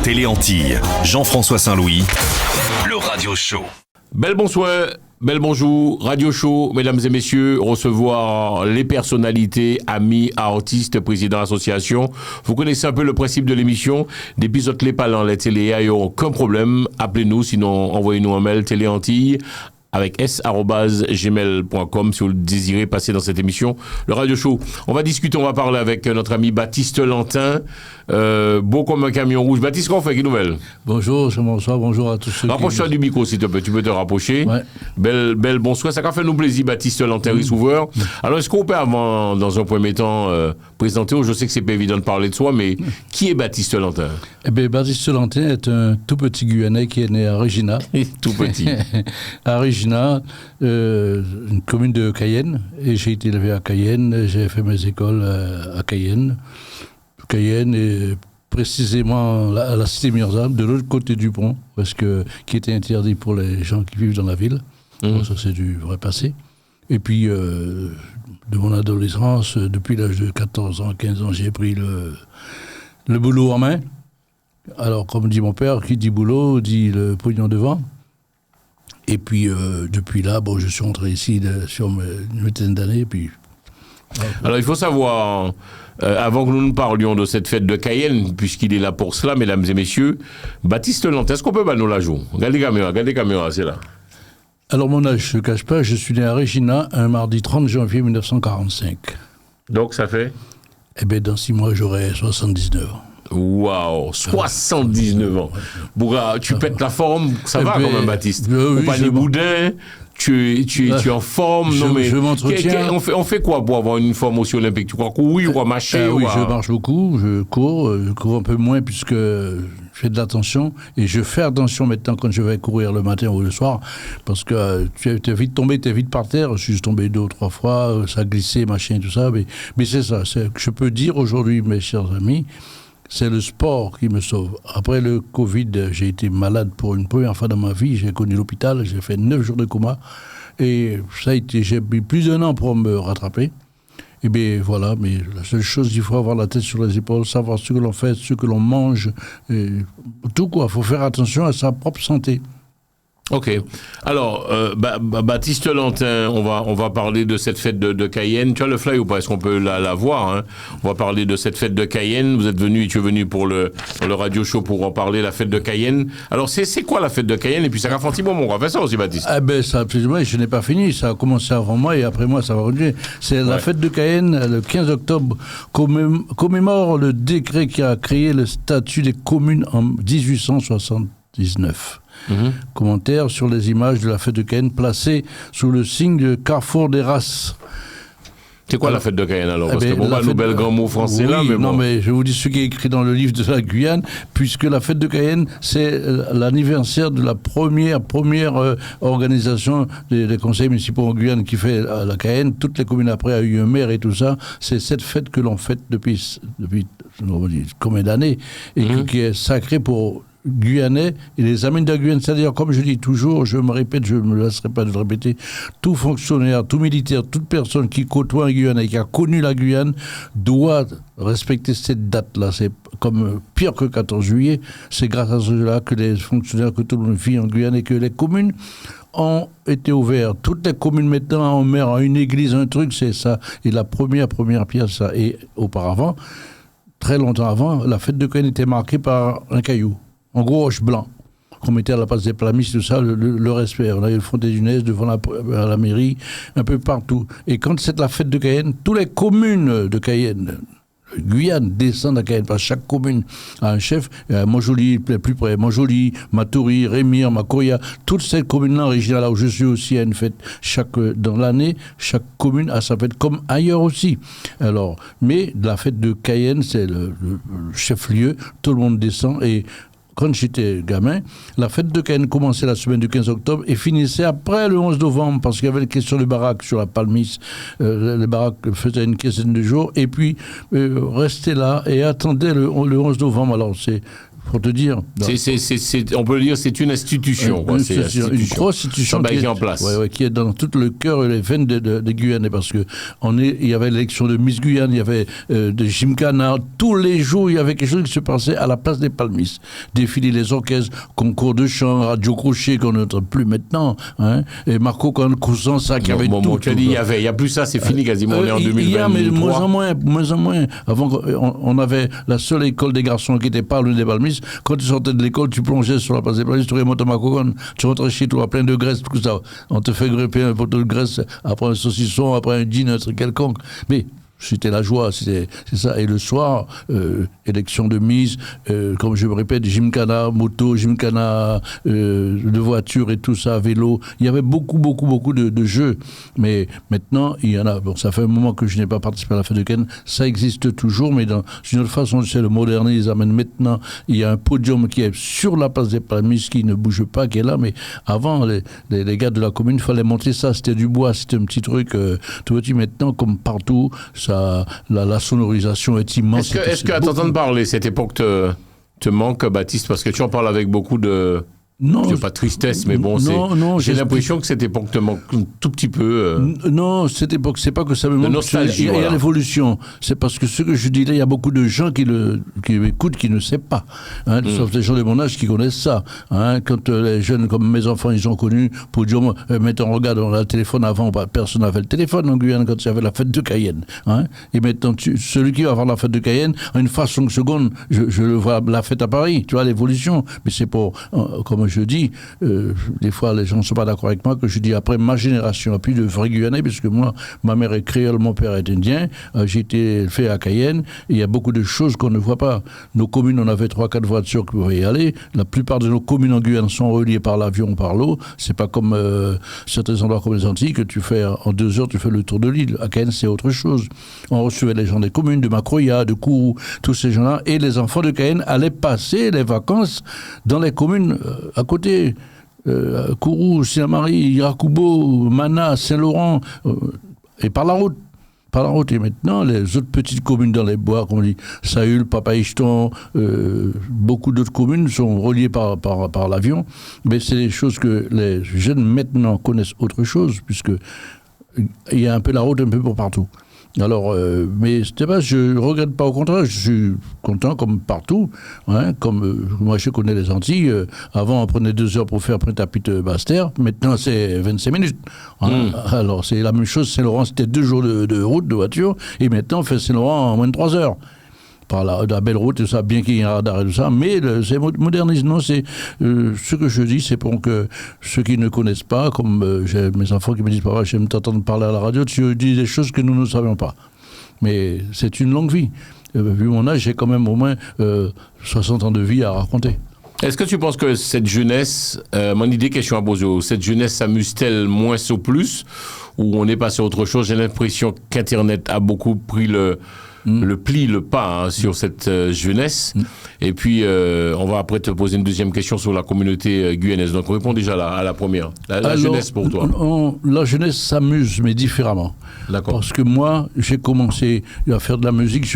Télé-Antilles, Jean-François Saint-Louis, le Radio Show. Bel bonsoir, bel bonjour, Radio Show, mesdames et messieurs, recevoir les personnalités, amis, artistes, présidents d'associations. Vous connaissez un peu le principe de l'émission. Depuis les parlants, les télé, il n'y a aucun problème. Appelez-nous, sinon envoyez-nous un mail Télé-Antilles avec s@gmail.com si vous le désirez passer dans cette émission, le Radio Show. On va discuter, on va parler avec notre ami Baptiste Lantin, beau comme un camion rouge. Baptiste, qu'on fait, quelle nouvelle? Bonjour, bonsoir, bonjour à tous ceux Rapproche-toi du micro, s'il te plaît, tu peux te rapprocher. Ouais. Belle bonsoir, ça a fait nous plaisir, Baptiste Lantin, receveur. Alors, est-ce qu'on peut avant, dans un premier temps, présenter, je sais que c'est pas évident de parler de soi, mais qui est Baptiste Lantin? Eh bien, Baptiste Lantin est un tout petit Guyanais qui est né à Regina. Tout petit. À Regina, une commune de Cayenne, et j'ai été élevé à Cayenne, j'ai fait mes écoles à Cayenne. Cayenne est précisément à la cité Mirza, de l'autre côté du pont, qui était interdit pour les gens qui vivent dans la ville. Bon, ça c'est du vrai passé. Et puis, de mon adolescence, depuis l'âge de 14 ans, 15 ans, j'ai pris le boulot en main. Alors, comme dit mon père, qui dit boulot, dit le pognon devant. Et puis, depuis là, bon, je suis rentré ici sur une vingtaine d'années. Puis, alors, il faut savoir, avant que nous parlions de cette fête de Cayenne, puisqu'il est là pour cela, mesdames et messieurs, Baptiste Lantin, est-ce qu'on peut nous la jouer? Regardez les caméras, c'est là. Alors, mon âge, je ne cache pas, je suis né à Regina un mardi 30 janvier 1945. Donc, ça fait? Eh bien, dans 6 mois, j'aurai 79 ans. Waouh, 79 ans. Bourra, tu pètes la forme, ça va quand même, Baptiste. Oui, pas des boudins, tu es en forme. Je m'entretiens. On fait quoi pour avoir une forme aussi olympique? Tu crois courir ou à marcher? Oui, je marche beaucoup, je cours un peu moins puisque je fais de l'attention. Et je fais attention maintenant quand je vais courir le matin ou le soir, parce que tu es vite tombé, tu es vite par terre. Je suis tombé 2 ou 3 fois, ça a glissé, machin, tout ça. Mais c'est ça, je peux dire aujourd'hui, mes chers amis, c'est le sport qui me sauve. Après le Covid, j'ai été malade pour une première fois dans ma vie. J'ai connu l'hôpital, j'ai fait 9 jours de coma. Et j'ai mis plus d'1 an pour me rattraper. Et bien voilà, mais la seule chose, il faut avoir la tête sur les épaules, savoir ce que l'on fait, ce que l'on mange. Et tout quoi, il faut faire attention à sa propre santé. Ok. Alors, Baptiste Lantin, on va parler de cette fête de Cayenne. Tu as le fly ou pas? Est-ce qu'on peut la voir, hein? On va parler de cette fête de Cayenne. Tu es venu pour le Radio Show pour en parler, la fête de Cayenne. Alors, c'est quoi la fête de Cayenne? Et puis, ça a fait un petit moment. On va faire ça aussi, Baptiste. Ah ben, ça, absolument, je n'ai pas fini. Ça a commencé avant moi et après moi, ça va continuer. C'est la fête de Cayenne, le 15 octobre, commémore le décret qui a créé le statut des communes en 1879. Commentaire sur les images de la fête de Cayenne placées sous le signe de Carrefour des races. C'est quoi la fête de Cayenne alors? Parce que bon, nous bel grand mot français là, mais bon. Non, mais je vous dis ce qui est écrit dans le livre de la Guyane, puisque la fête de Cayenne, c'est l'anniversaire de la première organisation des conseils municipaux en Guyane qui fait la Cayenne. Toutes les communes après a eu un maire et tout ça. C'est cette fête que l'on fête depuis combien d'années et qui est sacrée pour Guyanais et les amis de la Guyane, c'est-à-dire, comme je dis toujours, je me répète, je ne me lasserai pas de le répéter, tout fonctionnaire, tout militaire, toute personne qui côtoie un Guyanais, qui a connu la Guyane, doit respecter cette date-là. C'est comme pire que 14 juillet. C'est grâce à cela que les fonctionnaires, que tout le monde vit en Guyane et que les communes ont été ouvertes. Toutes les communes maintenant ont maire, une église, un truc, c'est ça. Et la première pierre, ça. Et auparavant, très longtemps avant, la fête de Cayenne était marquée par un caillou. En gros, roche blanc, qu'on mettait à la place des plamistes, tout ça, le respect. On avait le Fontaine du Nez devant la mairie, un peu partout. Et quand c'est la fête de Cayenne, toutes les communes de Cayenne, Guyane, descendent à Cayenne, parce que chaque commune a un chef, Montjoly, plus près, Montjoly, Matoury, Rémire, Macoya, toutes ces communes-là, originales, là où je suis aussi, à une fête dans l'année, chaque commune a sa fête, comme ailleurs aussi. Alors, mais la fête de Cayenne, c'est le chef-lieu, tout le monde descend, et quand j'étais gamin, la fête de Cayenne commençait la semaine du 15 octobre et finissait après le 11 novembre, parce qu'il y avait les questions de baraques sur la Palmis. Les baraques faisaient une quinzaine de jours, et puis restaient là et attendaient le 11 novembre. Alors, pour te dire. On peut le dire, c'est une institution. Une grosse institution qui est en place. Qui est dans tout le cœur et les veines des Guyanais, parce que il y avait l'élection de Miss Guyane, il y avait de Gymkhana, tous les jours il y avait quelque chose qui se passait à la place des palmistes. Défiler les orchestres, concours de chant, radio crochet qu'on n'entend plus maintenant, et Marco Cousin, ça qui avait tout. Il y a plus ça, c'est fini quasiment, on est en 2023. Il y a, mais de moins en moins. Avant, on avait la seule école des garçons qui n'était pas l'une des palmistes. Quand tu sortais de l'école, tu plongeais sur la place des palmistes, tu remontais à Marco, tu rentrais chez toi plein de graisse, tout ça. On te fait gripper un poteau de graisse, après un saucisson, après un jean, un truc quelconque. Mais c'était la joie, c'est ça. Et le soir, élection de mise, comme je me répète, Gymkhana, moto, Gymkhana, de voiture et tout ça, vélo. Il y avait beaucoup de jeux. Mais maintenant, il y en a. Bon, ça fait un moment que je n'ai pas participé à la fête de Cayenne. Ça existe toujours, mais dans une autre façon, c'est le modernisme. Amène maintenant, il y a un podium qui est sur la place des palmistes, qui ne bouge pas, qui est là. Mais avant, les gars de la commune, il fallait monter ça. C'était du bois, c'était un petit truc. Tout petit. Maintenant, comme partout, la sonorisation est immense. Est-ce qu'à t'entendre parler, cette époque te manque, Baptiste, parce que tu en parles avec beaucoup de... Non, pas de tristesse, mais bon, j'ai l'impression que cette époque te manque un tout petit peu. Non, cette époque, c'est pas que ça me manque. Nostalgie, il y a l'évolution. C'est parce que ce que je dis là, il y a beaucoup de gens qui écoutent, qui ne savent pas. Sauf les gens de mon âge qui connaissent ça. Quand les jeunes, comme mes enfants, ils ont connu, pour dire, maintenant, regarde, on a le téléphone avant, personne n'avait le téléphone en Guyane quand il y avait la fête de Cayenne. Et maintenant, celui qui va avoir la fête de Cayenne, en une fraction de seconde, je le vois la fête à Paris. Tu vois, l'évolution. Mais c'est pour, comme je dis, des fois les gens ne sont pas d'accord avec moi, que je dis après ma génération a plus de vrais Guyanais, parce que moi, ma mère est créole, mon père est indien, j'ai été fait à Cayenne, et il y a beaucoup de choses qu'on ne voit pas. Nos communes, on avait 3-4 voitures qui pouvaient y aller. La plupart de nos communes en Guyane sont reliées par l'avion ou par l'eau. C'est pas comme certains endroits comme les Antilles, que tu fais en 2 heures, tu fais le tour de l'île. À Cayenne, c'est autre chose. On recevait les gens des communes, de Macroya, de Kourou, tous ces gens-là, et les enfants de Cayenne allaient passer les vacances dans les communes à côté, Kourou, Saint-Marie, Irakubo, Mana, Saint-Laurent, et par la route. Et maintenant, les autres petites communes dans les bois, comme on dit, Saül, Papaïchton, beaucoup d'autres communes sont reliées par l'avion. Mais c'est des choses que les jeunes maintenant connaissent autre chose, puisque il y a un peu la route un peu pour partout. Alors, mais c'était pas, je regrette pas, au contraire, je suis content comme partout, comme moi je connais les Antilles, avant on prenait 2 heures pour faire Pointe-à-Pitre-Basse-Terre, maintenant c'est 25 minutes. Alors c'est la même chose, Saint-Laurent c'était 2 jours de route, de voiture, et maintenant on fait Saint-Laurent en moins de 3 heures. Par la belle route, tout ça, bien qu'il y ait un radar et tout ça, mais c'est modernisme. Non, c'est ce que je dis, c'est pour que ceux qui ne connaissent pas, comme j'ai mes enfants qui me disent, papa, j'aime t'entendre parler à la radio, tu dis des choses que nous ne savions pas. Mais c'est une longue vie. Vu mon âge, j'ai quand même au moins 60 ans de vie à raconter. Est-ce que tu penses que cette jeunesse, mon idée, question à poser, cette jeunesse s'amuse-t-elle moins ou plus, ou on est passé à autre chose? J'ai l'impression qu'Internet a beaucoup pris le pas sur cette jeunesse. Et puis, on va après te poser une deuxième question sur la communauté guyanaise. Donc, on répond déjà à la première. La jeunesse pour toi. La jeunesse s'amuse, mais différemment. D'accord. Parce que moi, j'ai commencé à faire de la musique,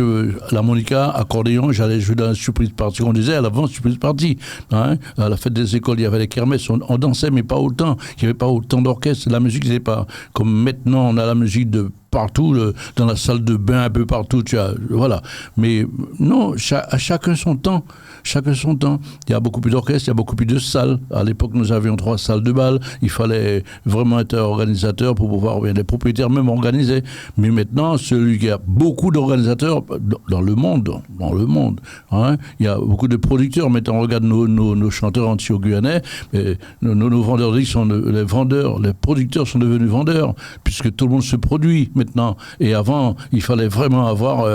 l'harmonica, accordéon, j'allais jouer dans la surprise party. On disait à l'avance surprise party. À la fête des écoles, il y avait les kermesses, on dansait, mais pas autant. Il n'y avait pas autant d'orchestre. La musique, c'était pas comme maintenant, on a la musique de partout, dans la salle de bain, un peu partout, voilà. Mais non, à chacun son temps. Il y a beaucoup plus d'orchestres, il y a beaucoup plus de salles. À l'époque, nous avions 3 salles de bal. Il fallait vraiment être organisateur pour pouvoir, les propriétaires même organiser. Mais maintenant, celui qui a beaucoup d'organisateurs dans le monde, il y a beaucoup de producteurs. Maintenant, on regarde nos chanteurs antio-guyanais, nos vendeurs de disques sont les vendeurs, les producteurs sont devenus vendeurs, puisque tout le monde se produit maintenant. Et avant, il fallait vraiment avoir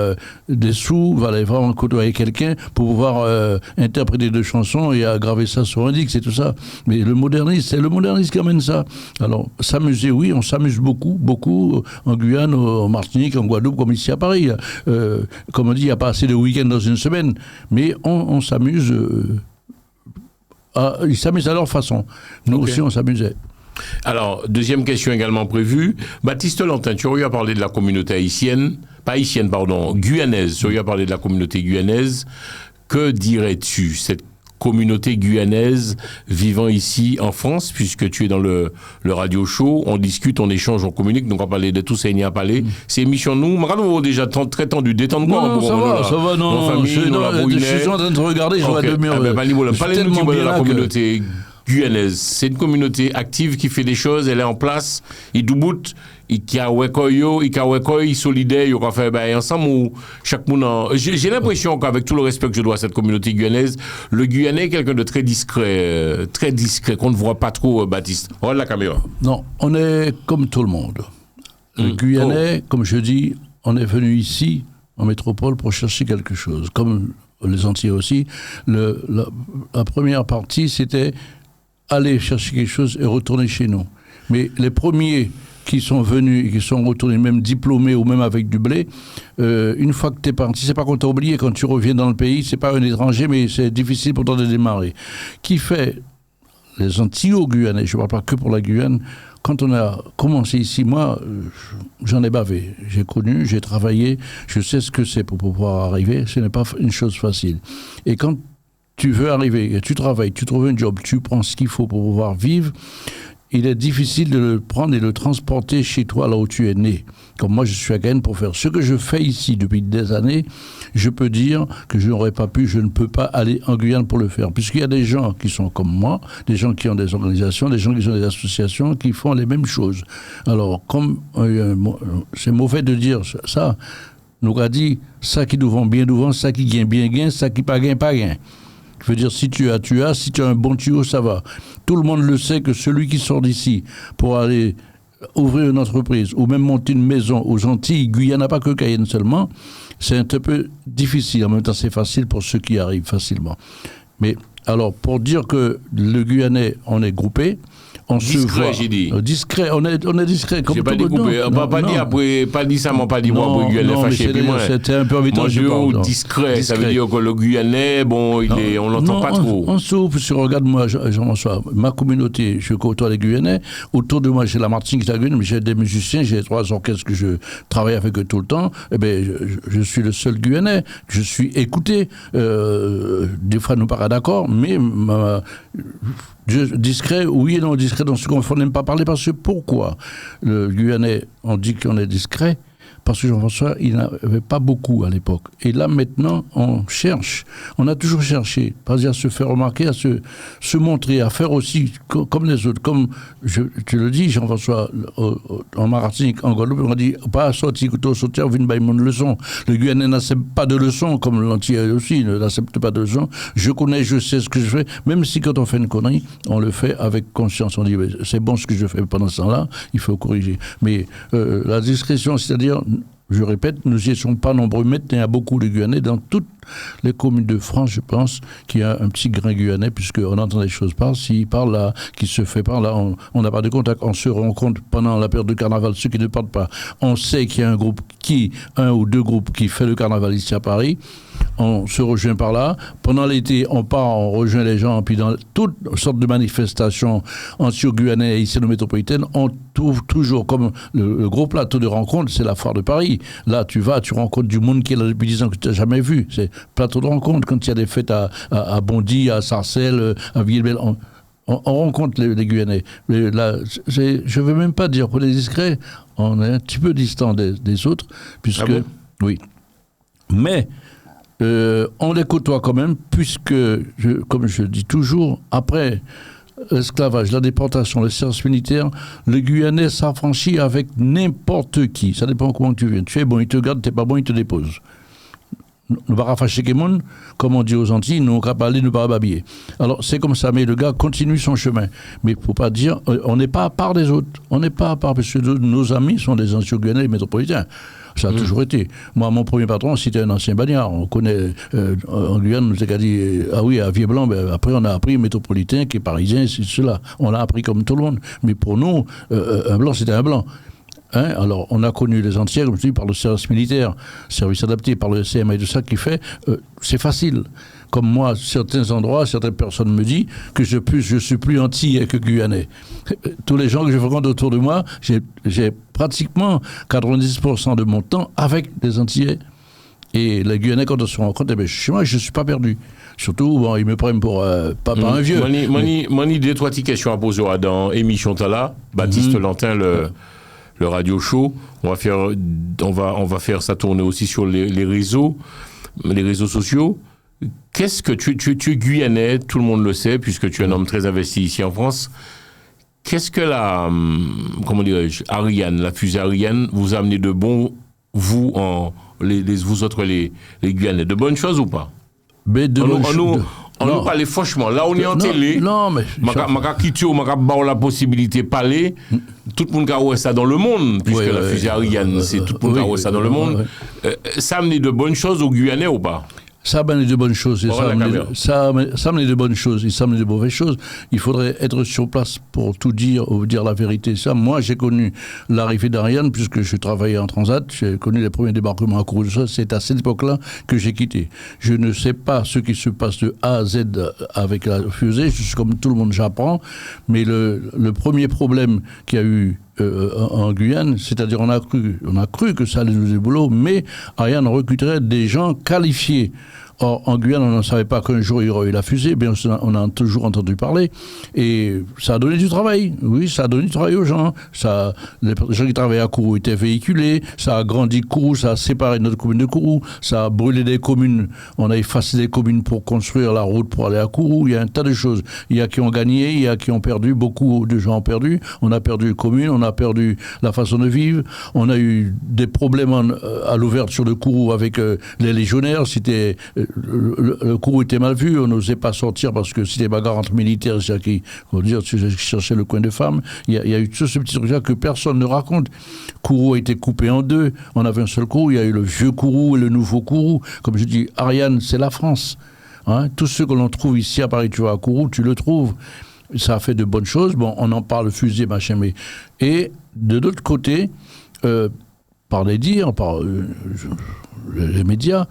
des sous, il fallait vraiment côtoyer quelqu'un pour pouvoir interpréter 2 chansons et graver ça sur un disque, c'est tout ça. Mais le modernisme, c'est le modernisme qui amène ça. Alors, s'amuser, oui, on s'amuse beaucoup en Guyane, en Martinique, en Guadeloupe, comme ici à Paris. Comme on dit, il n'y a pas assez de week-ends dans une semaine. Mais on s'amuse. Ils s'amusent à leur façon. Nous aussi, on s'amusait. Alors, deuxième question également prévue. Baptiste Lantin, tu aurais eu à parler de la communauté guyanaise. Tu aurais eu à parler de la communauté guyanaise. Que dirais-tu, cette communauté guyanaise vivant ici en France, puisque tu es dans le radio show, on discute, on échange, on communique, donc on va parler de tout ça, il n'y a pas parlé. C'est émission nous, déjà très tendu, détendre-moi. Non, ça va, non, je suis en train de regarder, je vois demi-heure. Parlez-nous de la communauté guyanaise. C'est une communauté active qui fait des choses, elle est en place, il douboute, il est solidaire, il va faire ensemble ou chaque monde. J'ai l'impression qu'avec tout le respect que je dois à cette communauté guyanaise, le Guyanais est quelqu'un de très discret, qu'on ne voit pas trop, Baptiste. Regarde la caméra. Non, on est comme tout le monde. Le Guyanais, comme je dis, on est venu ici, en métropole, pour chercher quelque chose. Comme les Antillais aussi, la première partie, c'était aller chercher quelque chose et retourner chez nous. Mais les premiers qui sont venus et qui sont retournés, même diplômés ou même avec du blé, une fois que tu es parti, c'est pas qu'on t'a oublié, quand tu reviens dans le pays, c'est pas un étranger, mais c'est difficile pour toi de démarrer. Qui fait les Antillo-Guyanais, je ne parle pas que pour la Guyane, quand on a commencé ici, moi, j'en ai bavé. J'ai connu, j'ai travaillé, je sais ce que c'est pour pouvoir arriver, ce n'est pas une chose facile. Et quand tu veux arriver, tu travailles, tu trouves un job, tu prends ce qu'il faut pour pouvoir vivre, il est difficile de le prendre et de le transporter chez toi, là où tu es né. Comme moi, je suis à Cayenne pour faire ce que je fais ici depuis des années, je peux dire que je n'aurais pas pu, je ne peux pas aller en Guyane pour le faire. Puisqu'il y a des gens qui sont comme moi, des gens qui ont des organisations, des gens qui ont des associations, qui font les mêmes choses. Alors, comme c'est mauvais de dire ça, nous a dit, ça qui nous vend bien, nous vend, ça qui gagne bien, gagne, ça qui pas gagne, pas gagne. Je veux dire, si tu as, si tu as un bon tuyau, ça va. Tout le monde le sait que celui qui sort d'ici pour aller ouvrir une entreprise ou même monter une maison aux Antilles, Guyane n'a pas que Cayenne seulement, c'est un peu difficile. En même temps, c'est facile pour ceux qui arrivent facilement. Mais alors, pour dire que le Guyanais, on est groupé, on discret, se voit. J'ai dit. Discret, on est discret. Comme j'ai pas dit coupé. On va pas dire après, pas dit ça, mais pas dit moi, Guyanais fâché. C'était un peu invitant. Moi, discret, ça veut dire que le Guyanais, bon, on l'entend pas trop. On s'ouvre sur, regarde-moi, Jean-François, ma communauté, je côtoie les Guyanais. Autour de moi, j'ai la Martinique, la Guyane, mais j'ai des musiciens, j'ai 3 orchestres que je travaille avec eux tout le temps. Eh bien, je suis le seul Guyanais. Je suis écouté. Des fois, nous pas d'accord, mais discret, oui et non discret dans ce qu'on n'aime pas parler, parce que pourquoi le Guyanais, on dit qu'on est discret, parce que Jean-François, il n'avait pas beaucoup à l'époque. Et là, maintenant, on cherche. On a toujours cherché, pas à se faire remarquer, à se montrer, à faire aussi comme les autres. Comme tu le dis, Jean-François, en Martinique, en Guadeloupe, on dit pas sortir couteau sauter, on vient de une leçon. Le Guyanais n'accepte pas de leçon, comme l'Antillais aussi n'accepte pas de leçon. Je connais, je sais ce que je fais. Même si quand on fait une connerie, on le fait avec conscience. On dit, c'est bon ce que je fais pendant ce temps-là, il faut corriger. Mais la discrétion, c'est-à-dire, je répète, nous n'y sommes pas nombreux, mais il y a beaucoup de Guyanais dans toutes les communes de France, je pense, qu'il y a un petit grain guyanais, puisqu'on entend des choses par-ci, par-là, qui se fait par-là. On n'a pas de contact. On se rencontre pendant la période de carnaval, ceux qui ne partent pas. On sait qu'il y a un ou deux groupes qui fait le carnaval ici à Paris. On se rejoint par là. Pendant l'été, on part, on rejoint les gens, puis dans toutes sortes de manifestations anti-guyanais ici dans la métropolitaine, on trouve toujours, comme le gros plateau de rencontre, c'est la foire de Paris. Là, tu vas, tu rencontres du monde qui est là depuis 10 ans que tu n'as jamais vu. C'est plateau de rencontre. Quand il y a des fêtes à Bondy, à Sarcelles, à Villebel, on rencontre les Guyanais. Mais là, je ne veux même pas dire pour les discrets, on est un petit peu distant des autres, puisque... Ah bon ? Oui. Mais... on les côtoie quand même, puisque, comme je dis toujours, après l'esclavage, la déportation, le service militaire, le Guyanais s'affranchit avec n'importe qui. Ça dépend comment tu viens. Tu es bon, il te garde, tu n'es pas bon, il te dépose. Nous ne va pas fâcher quelqu'un, comme on dit aux Antilles, nous ne va pas aller, nous ne va pas babiller. Alors c'est comme ça, mais le gars continue son chemin. Mais il ne faut pas dire, on n'est pas à part des autres. On n'est pas à part, parce que nos amis sont des anciens Guyanais métropolitains. Ça a toujours été. Moi, mon premier patron, c'était un ancien bagnard. On connaît, en Guyane, nous a dit, ah oui, à Vieux-Blanc, ben, après on a appris métropolitain, qui est parisien, c'est cela. On l'a appris comme tout le monde. Mais pour nous, un blanc, c'était un blanc. Hein? Alors, on a connu les Antillais, comme je dis, par le service militaire, service adapté, par le CMA et tout ça, qui fait, c'est facile. Comme moi, certains endroits, certaines personnes me disent que je suis plus antillais que guyanais. Tous les gens que je fréquente autour de moi, j'ai pratiquement 90% de mon temps avec des Antillais. Et les Guyanais, quand on se rend compte, eh bien, chez moi, je ne suis pas perdu. Surtout, bon, ils me prennent pour pas un vieux. Mani, deux, trois petites questions à poser dans l'émission Tala. Baptiste Lantin, le radio show. On va faire ça tourner aussi sur les réseaux sociaux. Qu'est-ce que tu es Guyanais, tout le monde le sait, puisque tu es un homme très investi ici en France. Qu'est-ce que Ariane, la fusée Ariane, vous a amené de bon, vous autres les Guyanais, de bonnes choses ou pas? Mais on nous parle franchement. Là, on est en télé. Non, mais. La possibilité de parler. Tout le monde a vu ça dans le monde, puisque la fusée Ariane, c'est tout le monde a vu ça dans le monde. Ça a amené de bonnes choses aux Guyanais ou pas? Ça amène de bonnes choses, ça amène de bonnes choses, et ça amène de mauvaises choses. Il faudrait être sur place pour tout dire, ou dire la vérité. Ça, moi, j'ai connu l'arrivée d'Ariane, puisque je travaillais en Transat, j'ai connu les premiers débarquements à Kourou. C'est à cette époque-là que j'ai quitté. Je ne sais pas ce qui se passe de A à Z avec la fusée, comme tout le monde, j'apprends, mais le premier problème qu'il y a eu en Guyane, c'est-à-dire on a cru que ça allait nous du boulot, mais Ariane recruterait des gens qualifiés. Or, en Guyane, on ne savait pas qu'un jour il y aurait eu la fusée, bien on a toujours entendu parler, et ça a donné du travail. Oui, ça a donné du travail aux gens. Les gens qui travaillaient à Kourou étaient véhiculés, ça a grandi Kourou, ça a séparé notre commune de Kourou, ça a brûlé des communes, on a effacé des communes pour construire la route pour aller à Kourou. Il y a un tas de choses. Il y a qui ont gagné, il y a qui ont perdu, beaucoup de gens ont perdu. On a perdu les communes, on a perdu la façon de vivre, on a eu des problèmes à l'ouverture de Kourou avec les légionnaires. C'était le Kourou était mal vu, on n'osait pas sortir parce que c'était bagarre entre militaires, c'est-à-dire qui cherchaient le coin de femmes. Il y a eu tout ce petit truc-là que personne ne raconte. Kourou a été coupé en deux, on avait un seul Kourou, il y a eu le vieux Kourou et le nouveau Kourou. Comme je dis, Ariane, c'est la France. Hein, tout ce que l'on trouve ici à Paris, tu vois, à Kourou, tu le trouves. Ça a fait de bonnes choses. Bon, on en parle, fusée, machin, mais... Et de l'autre côté, par les dires, par les médias,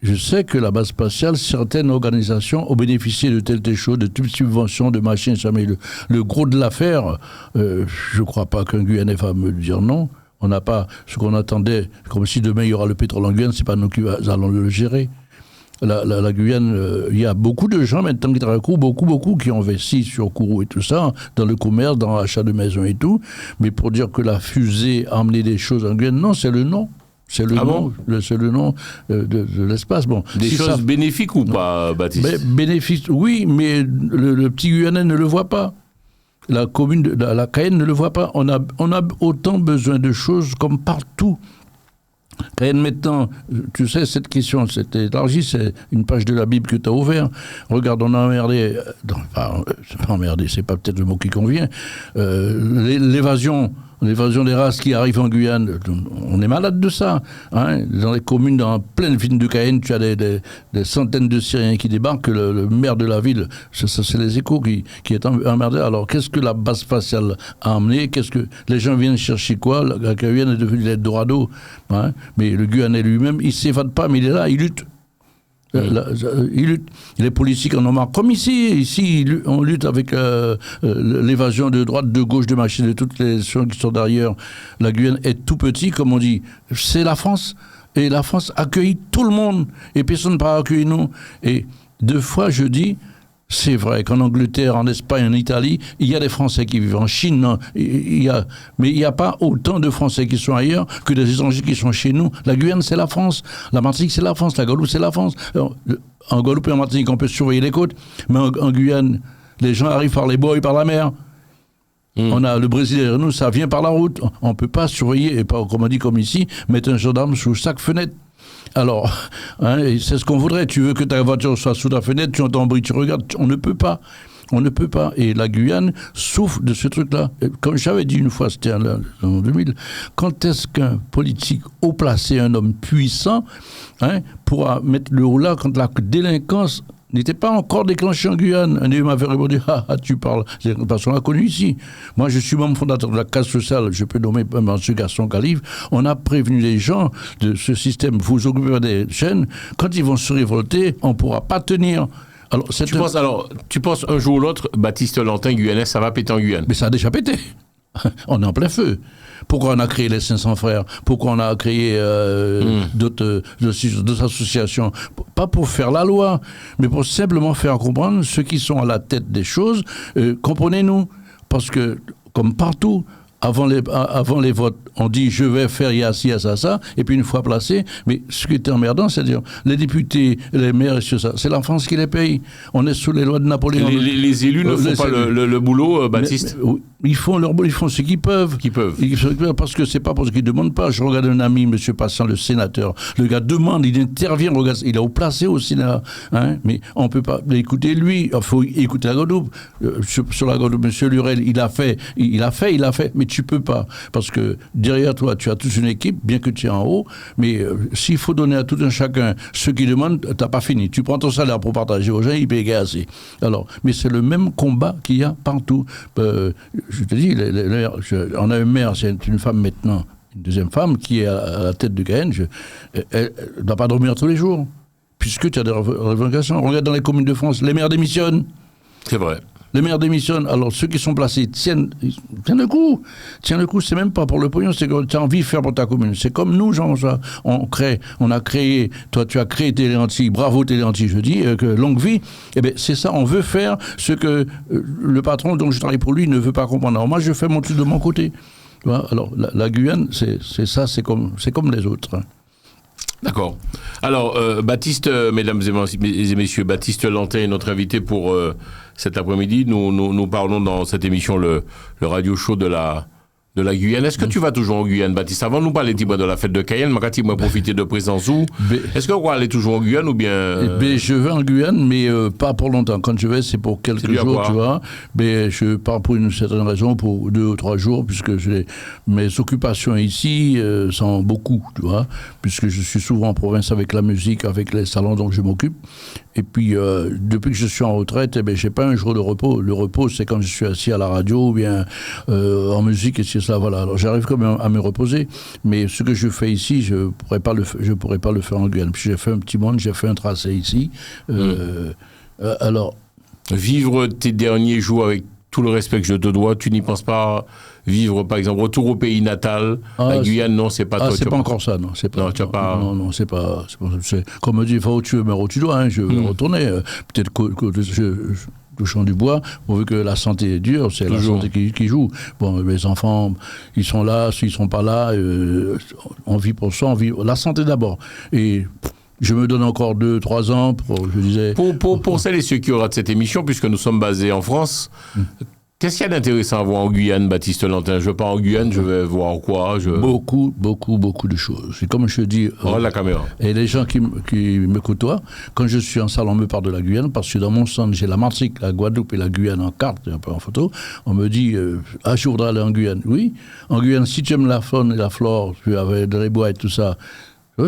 je sais que la base spatiale, certaines organisations ont bénéficié de telles choses, de toutes subventions, de machines, ça, mais le gros de l'affaire, je ne crois pas qu'un Guyanais va me dire non. On n'a pas ce qu'on attendait, comme si demain il y aura le pétrole en Guyane, c'est pas nous qui allons le gérer. La Guyane, il y a beaucoup de gens maintenant qui travaillent à Kourou, beaucoup qui ont investi sur Kourou et tout ça, dans le commerce, dans l'achat de maisons et tout. Mais pour dire que la fusée a amené des choses en Guyane, non, c'est le nom. C'est le nom, c'est le nom de l'espace. Bon, des choses bénéfiques ou pas, Baptiste? Bénéfiques, oui, mais le petit Guyanais ne le voit pas. La commune, la Cayenne ne le voit pas. On a autant besoin de choses comme partout. Cayenne maintenant, tu sais, cette question, c'est élargi, c'est une page de la Bible que tu as ouverte. Regarde, on a emmerdé, c'est pas peut-être le mot qui convient, l'évasion des races qui arrivent en Guyane, on est malade de ça. Hein. Dans les communes, dans pleine ville de Cayenne, tu as des centaines de Syriens qui débarquent, le maire de la ville, c'est les Échos qui est emmerdé. Alors, qu'est-ce que la base spatiale a amené? Qu'est-ce que les gens viennent chercher quoi? La Guyane est devenue l'Eldorado. Hein. Mais le Guyanais lui-même, il ne s'évade pas, mais il est là, il lutte. Il lutte. Les policiers en ont marre. Comme ici on lutte avec l'évasion de droite, de gauche, de machin, de toutes les gens qui sont derrière. La Guyane est tout petit, comme on dit. C'est la France. Et la France accueille tout le monde. Et personne ne peut accueillir nous. Et deux fois, je dis, c'est vrai qu'en Angleterre, en Espagne, en Italie, il y a des Français qui vivent en Chine, non, mais il n'y a pas autant de Français qui sont ailleurs que des étrangers qui sont chez nous. La Guyane, c'est la France. La Martinique, c'est la France. La Guadeloupe, c'est la France. Alors, en Guadeloupe et en Martinique, on peut surveiller les côtes, mais en Guyane, les gens arrivent par les bois et par la mer. On a le Brésil derrière nous, ça vient par la route. On ne peut pas surveiller, et pas, comme on dit, comme ici, mettre un gendarme sous chaque fenêtre. Alors, hein, c'est ce qu'on voudrait. Tu veux que ta voiture soit sous ta fenêtre, tu entends un bruit, tu regardes. On ne peut pas. On ne peut pas. Et la Guyane souffre de ce truc-là. Comme j'avais dit une fois, c'était en 2000, quand est-ce qu'un politique haut placé, un homme puissant, hein, pourra mettre le haut là quand la délinquance n'était pas encore déclenchée en Guyane? Un homme m'avait répondu, tu parles. Parce qu'on l'a connu ici. Moi, je suis membre fondateur de la Casse sociale, je peux nommer M. Gaston Calive. On a prévenu les gens de ce système. Vous occupez des chaînes. Quand ils vont se révolter, on ne pourra pas tenir. Alors, tu penses un jour ou l'autre, Baptiste Lantin, Guyanais, ça va péter en Guyane? Mais ça a déjà pété. On est en plein feu. Pourquoi on a créé les 500 frères? Pourquoi on a créé d'autres associations? Pas pour faire la loi, mais pour simplement faire comprendre ceux qui sont à la tête des choses. Comprenez-nous. Parce que, comme partout, avant les votes, on dit je vais faire il y a ci, il y a ça, et puis une fois placé, mais ce qui est emmerdant, c'est-à-dire les députés, les maires et tout ça, c'est la France qui les paye. On est sous les lois de Napoléon. Les élus ne font pas le boulot, Baptiste. Ils font leur boulot, ils font ce qu'ils peuvent. Parce que c'est pas parce qu'ils demandent pas. Je regarde un ami, M. Passant, le sénateur. Le gars demande, il intervient, regarde, il est au placé au Sénat. Hein, mais on peut pas écouter lui. Il faut écouter la Guadeloupe. Sur la Guadeloupe, M. Lurel, il a fait. Mais tu peux pas. Parce que derrière toi, tu as toute une équipe, bien que tu es en haut. Mais s'il faut donner à tout un chacun ce qu'il demande, t'as pas fini. Tu prends ton salaire pour partager aux gens, ils payent assez. Alors, mais c'est le même combat qu'il y a partout. Je te dis, on a une mère, c'est une femme maintenant, une deuxième femme qui est à la tête de Cayenne, elle ne doit pas dormir tous les jours, puisque tu as des revendications. Regarde dans les communes de France, les maires démissionnent. C'est vrai. Les maires démissionnent, alors ceux qui sont placés tiennent le coup. Tiennent le coup, c'est même pas pour le pognon, c'est que tu as envie de faire pour ta commune. C'est comme nous, Jean-François, on a créé, toi tu as créé Téléantilles, bravo Téléantilles, je dis, que longue vie, eh bien c'est ça, on veut faire ce que le patron dont je travaille pour lui ne veut pas comprendre. Alors moi je fais mon truc de mon côté. Tu vois, alors la Guyane, c'est ça, c'est comme les autres. Hein. D'accord. Alors, Baptiste, mesdames et messieurs, Baptiste Lantin est notre invité pour cet après-midi. Nous parlons dans cette émission le radio show de la Guyane. Est-ce que tu vas toujours en Guyane, Baptiste? Avant de nous parler de la fête de Cayenne, je vais profiter de présence où? Est-ce que vous allez toujours en Guyane ou bien... Je vais en Guyane, mais pas pour longtemps. Quand je vais, c'est pour quelques jours, tu vois. Mais je pars pour une certaine raison, pour 2 ou 3 jours, puisque mes occupations ici sont beaucoup, tu vois, puisque je suis souvent en province avec la musique, avec les salons dont je m'occupe. Et puis, depuis que je suis en retraite, je n'ai pas un jour de repos. Le repos, c'est quand je suis assis à la radio ou bien en musique, et c'est ça, voilà. Alors, j'arrive quand même à me reposer. Mais ce que je fais ici, je ne pourrais pas le faire en Guyane. Puis j'ai fait un petit monde, j'ai fait un tracé ici. Alors... Vivre tes derniers jours avec tout le respect que je te dois, tu n'y penses pas vivre, par exemple, retour au pays natal, la Guyane, non, c'est pas toi. C'est pas encore ça, non. C'est pas, non, tu as pas... Non, c'est pas... Comme me dit, il faut que tu veux, mais où tu dois, hein, je vais retourner. Peut-être que je touchons du bois, pourvu que la santé est dure, c'est toujours la santé qui joue. Bon, mes enfants, ils sont là, s'ils sont pas là, on vit pour ça, on vit... La santé d'abord. Et... Je me donne encore 2-3 ans pour celles et ceux qui auront de cette émission, puisque nous sommes basés en France, qu'est-ce qu'il y a d'intéressant à voir en Guyane, Baptiste Lantin? Je pars en Guyane, je vais voir quoi? Beaucoup de choses. C'est comme je dis... la caméra. Et les gens qui me côtoient, quand je suis en salle, on me parle de la Guyane, parce que dans mon centre, j'ai la Martinique, la Guadeloupe et la Guyane en carte, un peu en photo. On me dit, je voudrais aller en Guyane. Oui, en Guyane, si tu aimes la faune et la flore, tu avais des bois et tout ça,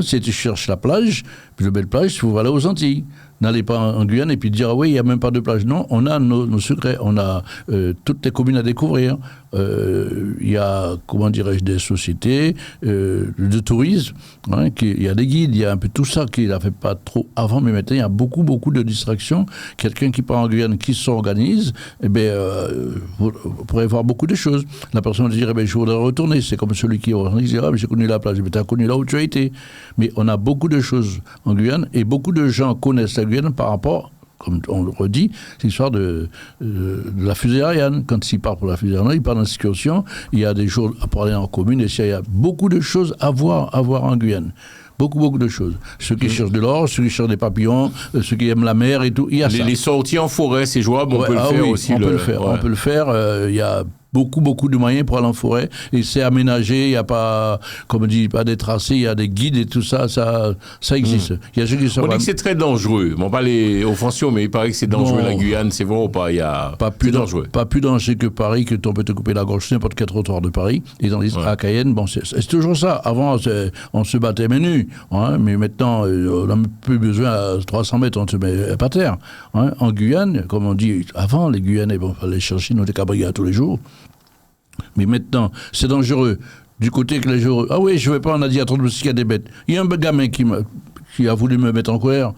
si tu cherches la plage, puis le belle plage, il faut aller aux Antilles. N'allez pas en Guyane et puis dire oui, il n'y a même pas de plage. Non, on a nos secrets, on a toutes les communes à découvrir. Il y a, comment dirais-je, des sociétés de tourisme, hein, il y a des guides, il y a un peu tout ça qu'il n'avait pas trop avant, mais maintenant il y a beaucoup de distractions. Quelqu'un qui part en Guyane, qui s'organise, vous pourrez voir beaucoup de choses. La personne dirait, je voudrais retourner. C'est comme celui qui organise, j'ai connu la plage, mais tu as connu là où tu as été. Mais on a beaucoup de choses en Guyane et beaucoup de gens connaissent la Guyane par rapport, comme on le redit, c'est l'histoire de la fusée Ariane. Quand il part pour la fusée Ariane, il part en excursion, il y a des jours à parler en commune, et il y a beaucoup de choses à voir en Guyane. Beaucoup de choses. Ceux qui cherchent de l'or, ceux qui cherchent des papillons, ceux qui aiment la mer et tout, il y a ça. Les sorties en forêt, c'est jouable, on peut le faire aussi. On peut le faire, il y a beaucoup de moyens pour aller en forêt, et c'est aménagé, il n'y a pas, comme on dit, pas des tracés, il y a des guides et tout ça, ça existe. Il y a ceux qui on dit que c'est très dangereux, bon, pas les offensions, mais il paraît que c'est dangereux, la Guyane, c'est vrai ou pas? Il y a pas plus dangereux. Pas plus dangereux que Paris, que on peut te couper la gorge sur n'importe quel trottoir de Paris, et dans les à Cayenne, bon, c'est toujours ça. Avant, on se battait main nue, hein, mais maintenant, on n'a plus besoin à 300 mètres, on se met pas terre. Hein. En Guyane, comme on dit, avant, les Guyanais, bon, fallait chercher nos cabrigas tous les jours. Mais maintenant, c'est dangereux. Du côté que les gens... Ah oui, je ne vais pas en dire trop de qu'il y a des bêtes. Il y a un gamin qui a voulu me mettre en colère.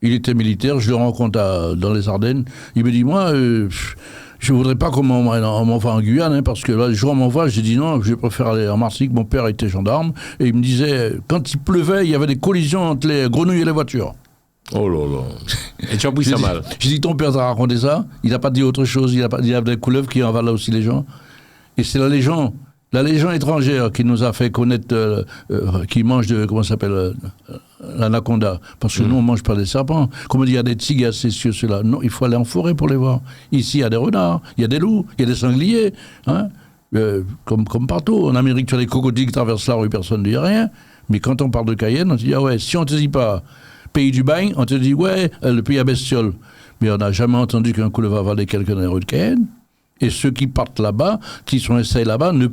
Il était militaire, je le rencontre dans les Ardennes. Il me dit, moi, je voudrais pas qu'on m'envoie en Guyane, hein, parce que là, le jour où on m'envoie, j'ai dit non, je préfère aller en Martinique. Mon père était gendarme, et il me disait, quand il pleuvait, il y avait des collisions entre les grenouilles et les voitures. Oh là là. Et tu as pris ça mal. J'ai dit, ton père t'a raconté ça? Il n'a pas dit autre chose, il y a des couleuvres qui envalent aussi les gens. Et c'est la légion étrangère qui nous a fait connaître, qui mange comment ça s'appelle, l'anaconda. Parce que nous, on ne mange pas des serpents. Comme on dit, il y a des tigres, il y a ceux-là. Non, il faut aller en forêt pour les voir. Ici, il y a des renards, il y a des loups, il y a des sangliers. Hein, comme partout. En Amérique, tu as des crocodiles qui traversent la rue, personne ne dit rien. Mais quand on parle de Cayenne, on te dit, ah ouais, si on ne te dit pas pays du bagne, on te dit, ouais, le pays à bestioles. Mais on n'a jamais entendu qu'un couleuvre va avaler quelqu'un dans les rues de Cayenne. Et ceux qui partent là-bas, qui sont installés là-bas, ne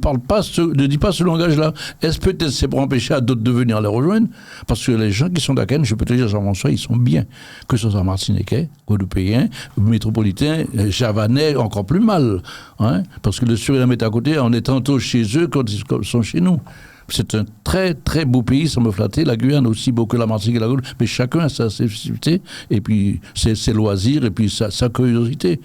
disent pas ce langage-là. Est-ce peut-être c'est pour empêcher à d'autres de venir les rejoindre? Parce que les gens qui sont d'Aken, je peux te dire, Jean-François, ils sont bien. Que ce soit martiniquais, guadeloupéens, métropolitains, javanais, encore plus mal. Hein? Parce que le Suriname est à côté, on est tantôt chez eux quand ils sont chez nous. C'est un très très beau pays, ça me flattait. La Guyane aussi beau que la Martinique et la Guadeloupe, mais chacun a sa spécificité, et puis ses loisirs, et puis sa curiosité.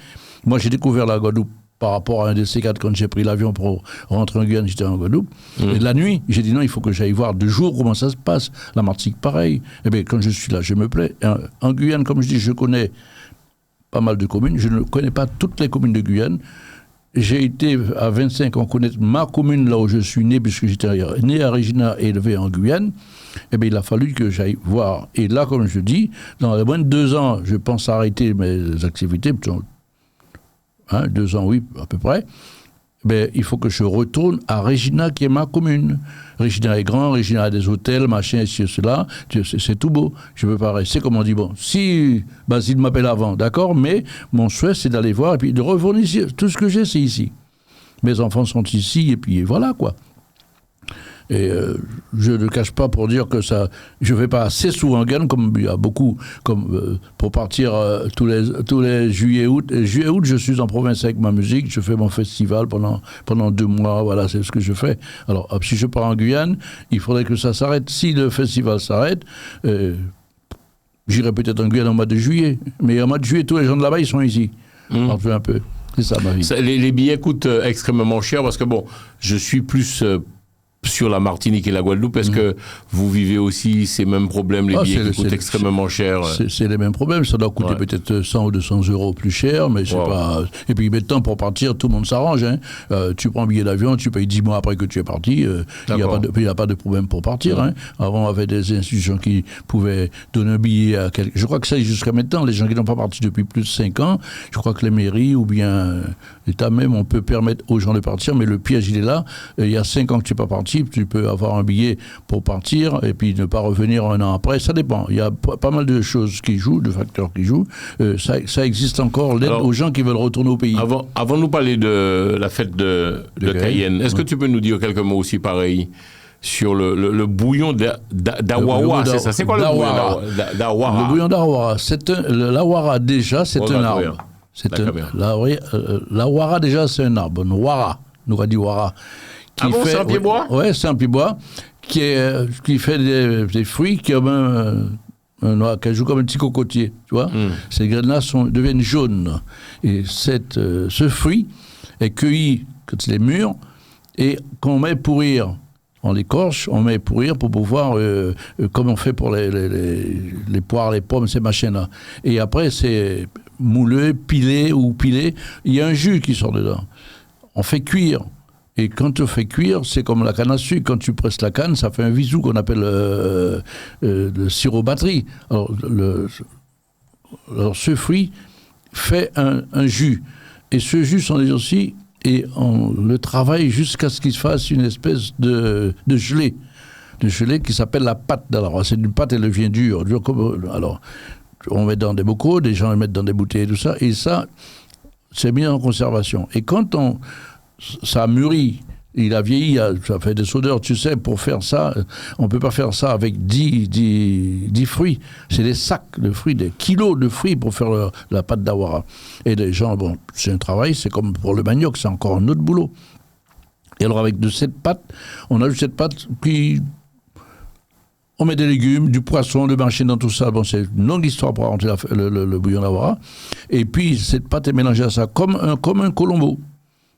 Moi, j'ai découvert la Guadeloupe par rapport à un de ces quatre, quand j'ai pris l'avion pour rentrer en Guyane, j'étais en Guadeloupe. Et la nuit, j'ai dit non, il faut que j'aille voir de jour comment ça se passe. La Martinique, pareil. Eh bien, quand je suis là, je me plais. En Guyane, comme je dis, je connais pas mal de communes. Je ne connais pas toutes les communes de Guyane. J'ai été à 25 ans connaître ma commune là où je suis né, puisque j'étais né à Regina et élevé en Guyane. Eh bien, il a fallu que j'aille voir. Et là, comme je dis, dans les moins de 2 ans, je pense arrêter mes activités. 2 ans, oui, à peu près. Ben, il faut que je retourne à Regina, qui est ma commune. Regina est grand, Regina a des hôtels, machin, ci, cela. C'est tout beau. Je ne veux pas rester, comme on dit, bon, si Basile m'appelle avant, d'accord, mais mon souhait, c'est d'aller voir et puis de revenir ici. Tout ce que j'ai, c'est ici. Mes enfants sont ici, et puis voilà, quoi. Et je ne cache pas pour dire que ça, je ne vais pas assez souvent en Guyane, comme il y a beaucoup, comme pour partir tous les juillet-août. Juillet-août, je suis en province avec ma musique, je fais mon festival pendant 2 mois, voilà, c'est ce que je fais. Alors, si je pars en Guyane, il faudrait que ça s'arrête. Si le festival s'arrête, j'irai peut-être en Guyane au mois de juillet. Mais au mois de juillet, tous les gens de là-bas, ils sont ici. Un peu. C'est ça, ma vie. Les billets coûtent extrêmement cher parce que, bon, je suis plus sur la Martinique et la Guadeloupe. Est-ce que vous vivez aussi ces mêmes problèmes, les billets qui coûtent extrêmement cher? C'est les mêmes problèmes. Ça doit coûter peut-être 100 ou 200 euros plus cher, mais c'est pas... Et puis maintenant, pour partir, tout le monde s'arrange. Hein. Tu prends un billet d'avion, tu payes 10 mois après que tu es parti. Il n'y a pas de problème pour partir. Hein. Avant, on avait des institutions qui pouvaient donner un billet à quelqu'un. Je crois que ça, jusqu'à maintenant, les gens qui n'ont pas parti depuis plus de 5 ans, je crois que les mairies ou bien l'État même, on peut permettre aux gens de partir, mais le piège, il est là. Il y a 5 ans que tu n'es pas parti, tu peux avoir un billet pour partir et puis ne pas revenir un an après, ça dépend. Il y a pas mal de choses qui jouent, de facteurs qui jouent. Ça existe encore, l'aide aux gens qui veulent retourner au pays. Avant de nous parler de la fête de Cayenne, est-ce que tu peux nous dire quelques mots aussi pareil sur le bouillon d'Awara, c'est ça? C'est quoi le bouillon d'Awara? Le bouillon d'Awara, l'Awara déjà, c'est un arbre. L'Awara déjà, c'est un arbre. Wara, nous a dit Wara. C'est un pied-bois? Oui, c'est un pied-bois qui fait des fruits qui ont un cajou comme un petit cocotier, tu vois. Ces graines-là deviennent jaunes. Et ce fruit est cueilli quand il est mûr et qu'on met pourrir. On l'écorche, on met pourrir pour pouvoir, comme on fait pour les poires, les pommes, ces machins-là. Et après, c'est moulé, pilé. Il y a un jus qui sort dedans. On fait cuire. Et quand on fait cuire, c'est comme la canne à sucre. Quand tu presses la canne, ça fait un visou qu'on appelle le sirop batterie. Alors, ce fruit fait un jus. Et ce jus, on dit aussi, et on le travaille jusqu'à ce qu'il se fasse une espèce de gelée. De gelée qui s'appelle la pâte. Alors, c'est une pâte, elle devient dure comme... Alors, on met dans des bocaux, des gens le mettent dans des bouteilles et tout ça. Et ça, c'est mis en conservation. Et quand ça mûrit, il a vieilli, ça fait des odeurs, tu sais, pour faire ça, on ne peut pas faire ça avec 10 fruits. C'est des sacs de fruits, des kilos de fruits pour faire la pâte d'Awara. Et les gens, bon, c'est un travail, c'est comme pour le manioc, c'est encore un autre boulot. Et alors avec de cette pâte, on ajoute cette pâte, puis on met des légumes, du poisson, le marché dans tout ça. Bon, c'est une longue histoire pour rentrer le bouillon d'Awara. Et puis, cette pâte est mélangée à ça comme un colombo.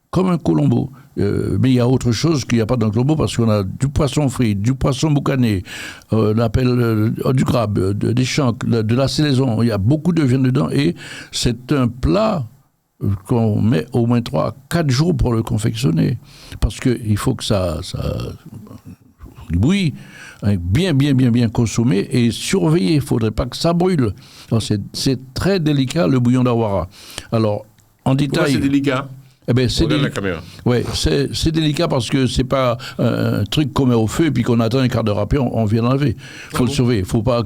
Comme un colombo. Mais il y a autre chose qu'il n'y a pas dans le colombo parce qu'on a du poisson frit, du poisson boucané, on appelle du crabe, des chanques, de la salaison. Il y a beaucoup de viande dedans et c'est un plat qu'on met au moins 3-4 jours pour le confectionner. Parce qu'il faut que ça bouillit, bien consommé et surveillé. Il ne faudrait pas que ça brûle. Alors c'est très délicat le bouillon d'Awara. Alors, en détail. Pourquoi c'est délicat? Eh ben, c'est la caméra. Ouais, c'est délicat parce que c'est pas un truc qu'on met au feu et puis qu'on attend un quart d'heure après, on vient l'enlever. Faut le surveiller. Faut pas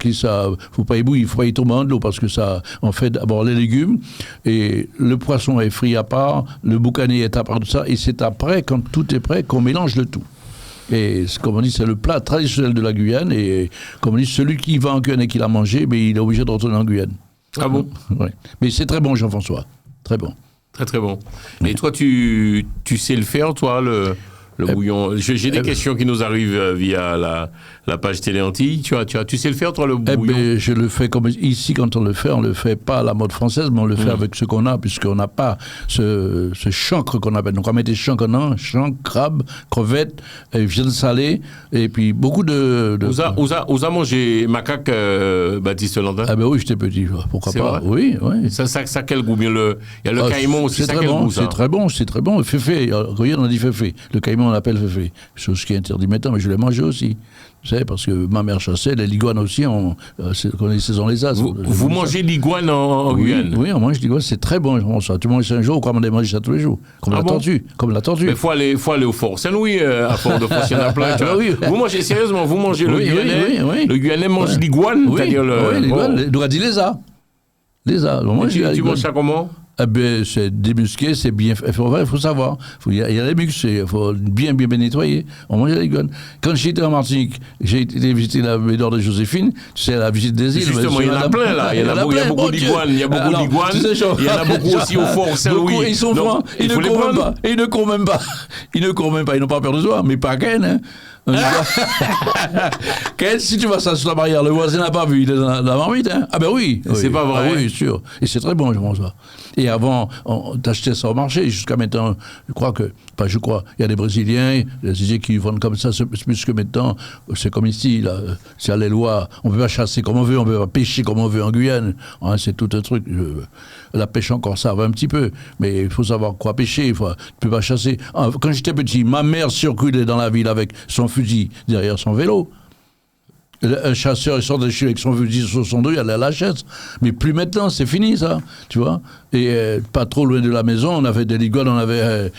ébouillir, faut pas y tomber dans de l'eau parce que ça, on fait d'abord les légumes et le poisson est frit à part, le boucané est à part de ça et c'est après, quand tout est prêt, qu'on mélange le tout. Et comme on dit, c'est le plat traditionnel de la Guyane et comme on dit, celui qui va en Guyane et qui l'a mangé, mais il est obligé de retourner en Guyane. Ah bon? Ouais. Mais c'est très bon, Jean-François. Très bon. Très bon. Et toi, tu sais le faire, toi, le bouillon? J'ai des questions qui nous arrivent via la page Télé Antilles. Tu sais le faire, toi, le bouillon? Ben, je le fais comme ici, quand on le fait pas à la mode française, mais on le fait avec ce qu'on a, puisqu'on n'a pas ce chancre qu'on appelle. Donc on met des chancres, chancre, crabe, crevettes, viande salée, et puis beaucoup de... Vous a mangé macaque, Baptiste Landin? Ah ben oui, j'étais petit, pourquoi c'est pas? Vrai? Oui. Ça quel goût? Il y a le caïman aussi, c'est très bon, c'est très bon, c'est très bon. Féfé, regarde, on dit féfé. Le caïman, on l'appelle féfé. Chose qui est interdit maintenant, mais je l'ai mangé aussi. Vous savez, parce que ma mère chassait, les liguanes aussi, on est saison les as. Vous mangez l'iguane en Guyane? Oui, on mange l'iguane, c'est très bon. Ça. Tu manges ça un jour, comme on a mangé ça tous les jours. Comme la tortue. Mais il faut aller au Fort Saint-Louis, à Fort-de-France, il y en a plein. Vous mangez, sérieusement, le Guyanais? Oui. Le Guyanais mange l'iguane? Oui, l'iguane. Donc, on dit les as. Les as. Tu manges ça comment? Eh ben, c'est démusqué, c'est bien fait. Il faut savoir. Il y a les muscles, il faut bien nettoyer. On mange les gueules. Quand j'étais en Martinique, j'ai été visiter la Médor de Joséphine, tu sais, la visite des îles. Justement, il y en a plein là. Il y a beaucoup d'iguanes. Il y a beaucoup d'iguanes. Il y en a beaucoup aussi au Fort Saint-Louis. Ils sont francs. Ils ne courent même pas. Ils ne courent même pas. Ils n'ont pas peur de soi, mais pas Ken, hein. Si tu vas ça sur la barrière, le voisin n'a pas vu, il est dans la marmite, hein. Ah ben oui. C'est pas vrai. Ah oui, sûr. Et c'est très bon, je pense ça. Et avant, on t'achetait ça au marché. Jusqu'à maintenant, il y a des Brésiliens, des Brésiliens qui vendent comme ça. C'est plus que maintenant, c'est comme ici, là. C'est les lois. On peut pas chasser comme on veut, on peut pas pêcher comme on veut en Guyane. Hein, c'est tout un truc. La pêche encore, ça va un petit peu. Mais il faut savoir quoi pêcher. Tu peux pas chasser. Quand j'étais petit, ma mère circulait dans la ville avec son fusil derrière son vélo. Un chasseur, il sort de chez avec son fusil sur son dos, il allait à la chasse. Mais plus maintenant, c'est fini ça, tu vois. Et pas trop loin de la maison, on avait des liguanes, on avait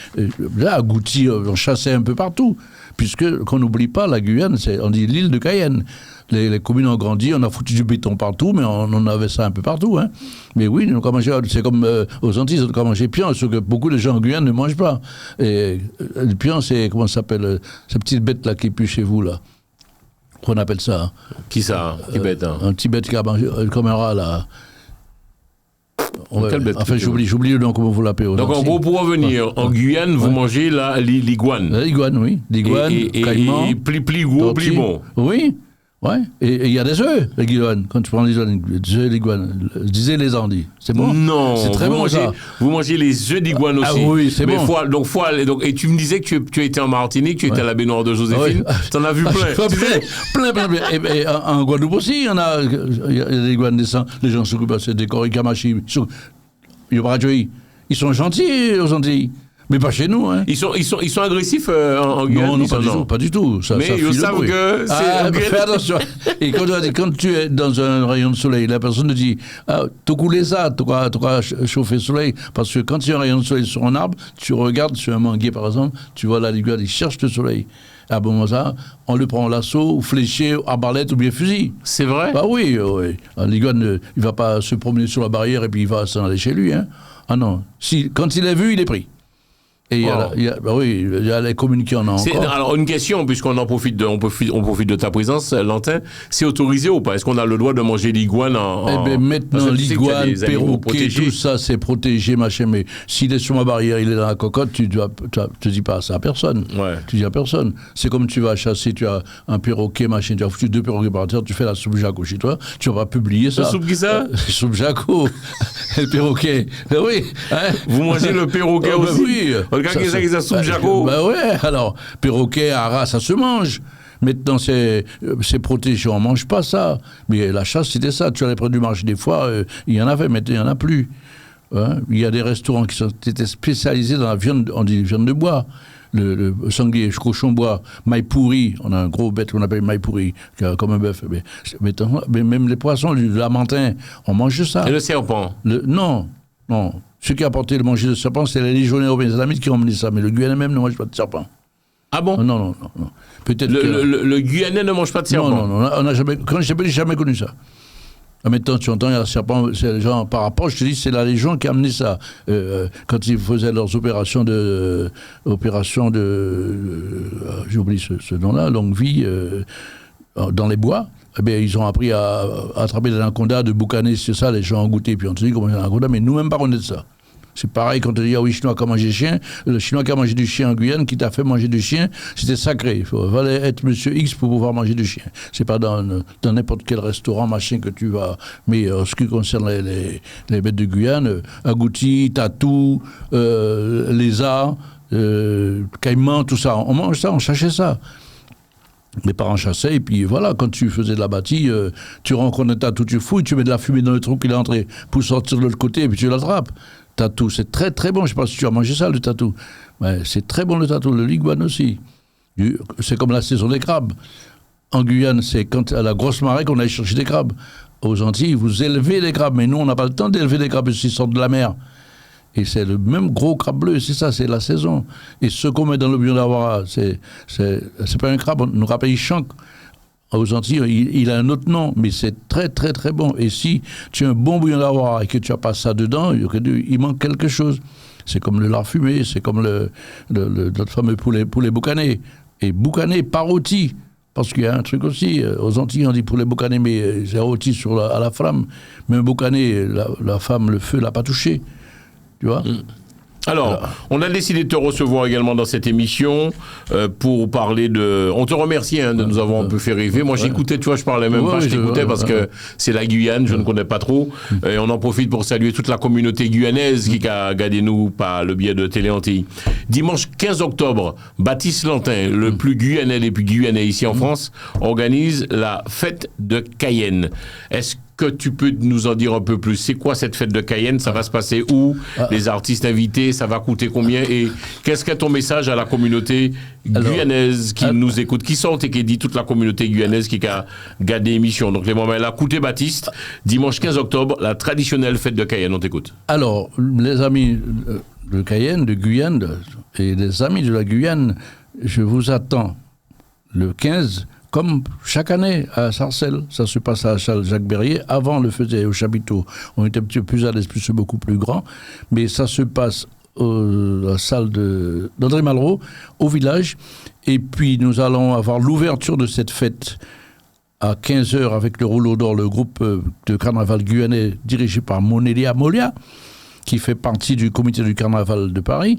là, à Gouty, on chassait un peu partout. Puisque, qu'on n'oublie pas, la Guyane, on dit l'île de Cayenne. Les communes ont grandi, on a foutu du béton partout, mais on en avait ça un peu partout. Hein. Mais oui, c'est comme aux Antilles, on a mangé pion, ce que beaucoup de gens en Guyane ne mangent pas. Et le pion, c'est, comment ça s'appelle, cette petite bête-là qui est plus chez vous, là. Qu'on appelle ça. Hein. Qui ça? Qui bête, hein? Un petit bête qui a mangé, comme un rat, là. Quelle bête? Enfin, j'oublie le nom, comment vous l'appelez. Donc, en gros, pour revenir, en Guyane, vous mangez l'iguane. L'iguane, oui. L'iguane, caïman. Et plus gros, plus bon. Oui. Ouais, et il y a des œufs, les guidoines. Quand tu prends les œufs, l'iguane, je disais les andis. C'est bon? Non, c'est très bon, ça. Vous mangez les œufs d'iguane aussi. Ah oui, c'est bon. Et tu me disais que tu étais en Martinique, tu étais à la baignoire de Joséphine. T'en as vu plein. Plein. Et en Guadeloupe aussi, il y a des iguanes naissants. Les gens s'occupent, c'est des Coricamachi. Ils sont gentils aux Antilles. Mais pas chez nous, hein. Ils sont agressifs en Guyane? Non, pas du tout. Ça, mais ils savent que c'est... Fais attention. Et quand tu es dans un rayon de soleil, la personne te dit « Tu coules ça, tu vas chauffer le soleil. » Parce que quand il y a un rayon de soleil sur un arbre, tu regardes sur un manguier, par exemple, tu vois la liguane, il cherche le soleil. À bon moment ça, on le prend au lasso, fléché, arbalète ou bien fusil. C'est vrai? Bah oui. La liguane, il va pas se promener sur la barrière et puis il va s'en aller chez lui, hein. Ah non. Quand il est vu, il est pris. Et il y a les communes qui en ont encore. Alors, une question, puisqu'on profite de ta présence, Lantin, c'est autorisé ou pas? Est-ce qu'on a le droit de manger l'iguane maintenant, l'iguane, perroquet, tout ça, c'est protégé, machin. Mais s'il est sur ma barrière, il est dans la cocotte, tu dis pas ça à personne. Ouais. Tu dis à personne. C'est comme tu vas chasser, tu as un perroquet, machin, tu as foutu 2 perroquets par terre, tu fais la soupe Jaco chez toi, tu vas pas publier ça. La soupe qui ça? Soupe Jaco. Le perroquet. Oui. Hein? Vous mangez le perroquet aussi? Oui. Regarde ça soupe Jaco. Ouais, alors, perroquet, haras, ça se mange. Maintenant, c'est protégé, on ne mange pas ça. Mais la chasse, c'était ça. Tu allais près du marché des fois, il y en avait, maintenant, il n'y en a plus. Hein? Il y a des restaurants qui étaient spécialisés dans la viande, on dit viande de bois. Le sanglier, cochon bois, maille pourri. On a un gros bête qu'on appelle maille pourri, comme un bœuf. Mais même les poissons, le lamentin, on mange ça. Et le serpent? Non. Ceux qui apportaient le manger de serpent, c'est les légionnaires islamites qui ont mené ça. Mais le Guyanais même ne mange pas de serpent. Ah bon? Non. Peut-être le Guyanais ne mange pas de serpent? Non. On n'a jamais, quand j'ai jamais connu ça. Maintenant, tu entends, il y a un serpent, c'est les gens, par rapport, je te dis, c'est la Légion qui a amené ça. Quand ils faisaient leurs opérations j'oublie ce nom-là, longue vie, dans les bois, eh bien, ils ont appris à attraper des anacondas, de boucaner, c'est ça, les gens ont goûté, puis on te dit comment il y a un anaconda, mais nous-mêmes, pas connaître ça. C'est pareil quand on te dit, ah oui, Chinois qui a mangé chien, le Chinois qui a mangé du chien en Guyane, qui t'a fait manger du chien, c'était sacré. Il fallait être monsieur X pour pouvoir manger du chien. C'est pas dans n'importe quel restaurant, machin, que tu vas. Mais en ce qui concerne les bêtes de Guyane, agouti, tatou, lézard, caïman, tout ça, on mange ça, on cherchait ça. Mes parents chassaient, et puis voilà, quand tu faisais de la bâtie, tu rencontres un tatou, tu fouilles, tu mets de la fumée dans le trou qu'il est entré pour sortir de l'autre côté, et puis tu l'attrapes. Tatou, c'est très très bon, je ne sais pas si tu as mangé ça, le tatou. Ouais, c'est très bon le tatou, le liguane aussi. C'est comme la saison des crabes. En Guyane, c'est quand à la grosse marée qu'on allait chercher des crabes. Aux Antilles, vous élevez des crabes, mais nous, on n'a pas le temps d'élever des crabes parce qu'ils sortent de la mer. Et c'est le même gros crabe bleu, c'est ça, c'est la saison. Et ce qu'on met dans le bouillon d'Awara, c'est pas un crabe, nous rappelle chank. Aux Antilles, il a un autre nom, mais c'est très très très bon. Et si tu as un bon bouillon d'Awara et que tu as pas ça dedans, il manque quelque chose. C'est comme le lard fumé, c'est comme notre fameux poulet boucané. Et boucané par rôti. Parce qu'il y a un truc aussi, aux Antilles on dit poulet boucané, mais c'est rôti à la flamme. Mais un boucané, la femme, le feu l'a pas touché. Tu vois? Alors, on a décidé de te recevoir également dans cette émission pour parler de... On te remercie de nous avoir un peu fait rêver. Moi, j'écoutais, tu vois, je parlais même pas, je t'écoutais parce que c'est la Guyane, je ne connais pas trop. Et on en profite pour saluer toute la communauté guyanaise qui a regardé nous par le biais de Télé Antilles. Dimanche 15 octobre, Baptiste Lantin, le plus guyanais des plus guyanais ici en France, organise la fête de Cayenne. Est-ce que tu peux nous en dire un peu plus? C'est quoi cette fête de Cayenne? Ça va se passer où? Les artistes invités, ça va coûter combien? Et qu'est-ce qu'est ton message à la communauté guyanaise qui nous écoute? Qui sont et qui dit toute la communauté guyanaise qui a gardé l'émission? Donc les moments là, Couté Baptiste, dimanche 15 octobre, la traditionnelle fête de Cayenne, on t'écoute. Alors, les amis de Cayenne, de Guyane, et les amis de la Guyane, je vous attends le 15 comme chaque année à Sarcelles. Ça se passe à la salle Jacques Berrier. Avant, on le faisait au chapiteau. On était un petit peu plus à l'aise, c'est beaucoup plus grand. Mais ça se passe à la salle d'André Malraux, au village. Et puis, nous allons avoir l'ouverture de cette fête à 15h avec le Rouleau d'Or, le groupe de carnaval guyanais dirigé par Monélia Molia, qui fait partie du comité du carnaval de Paris.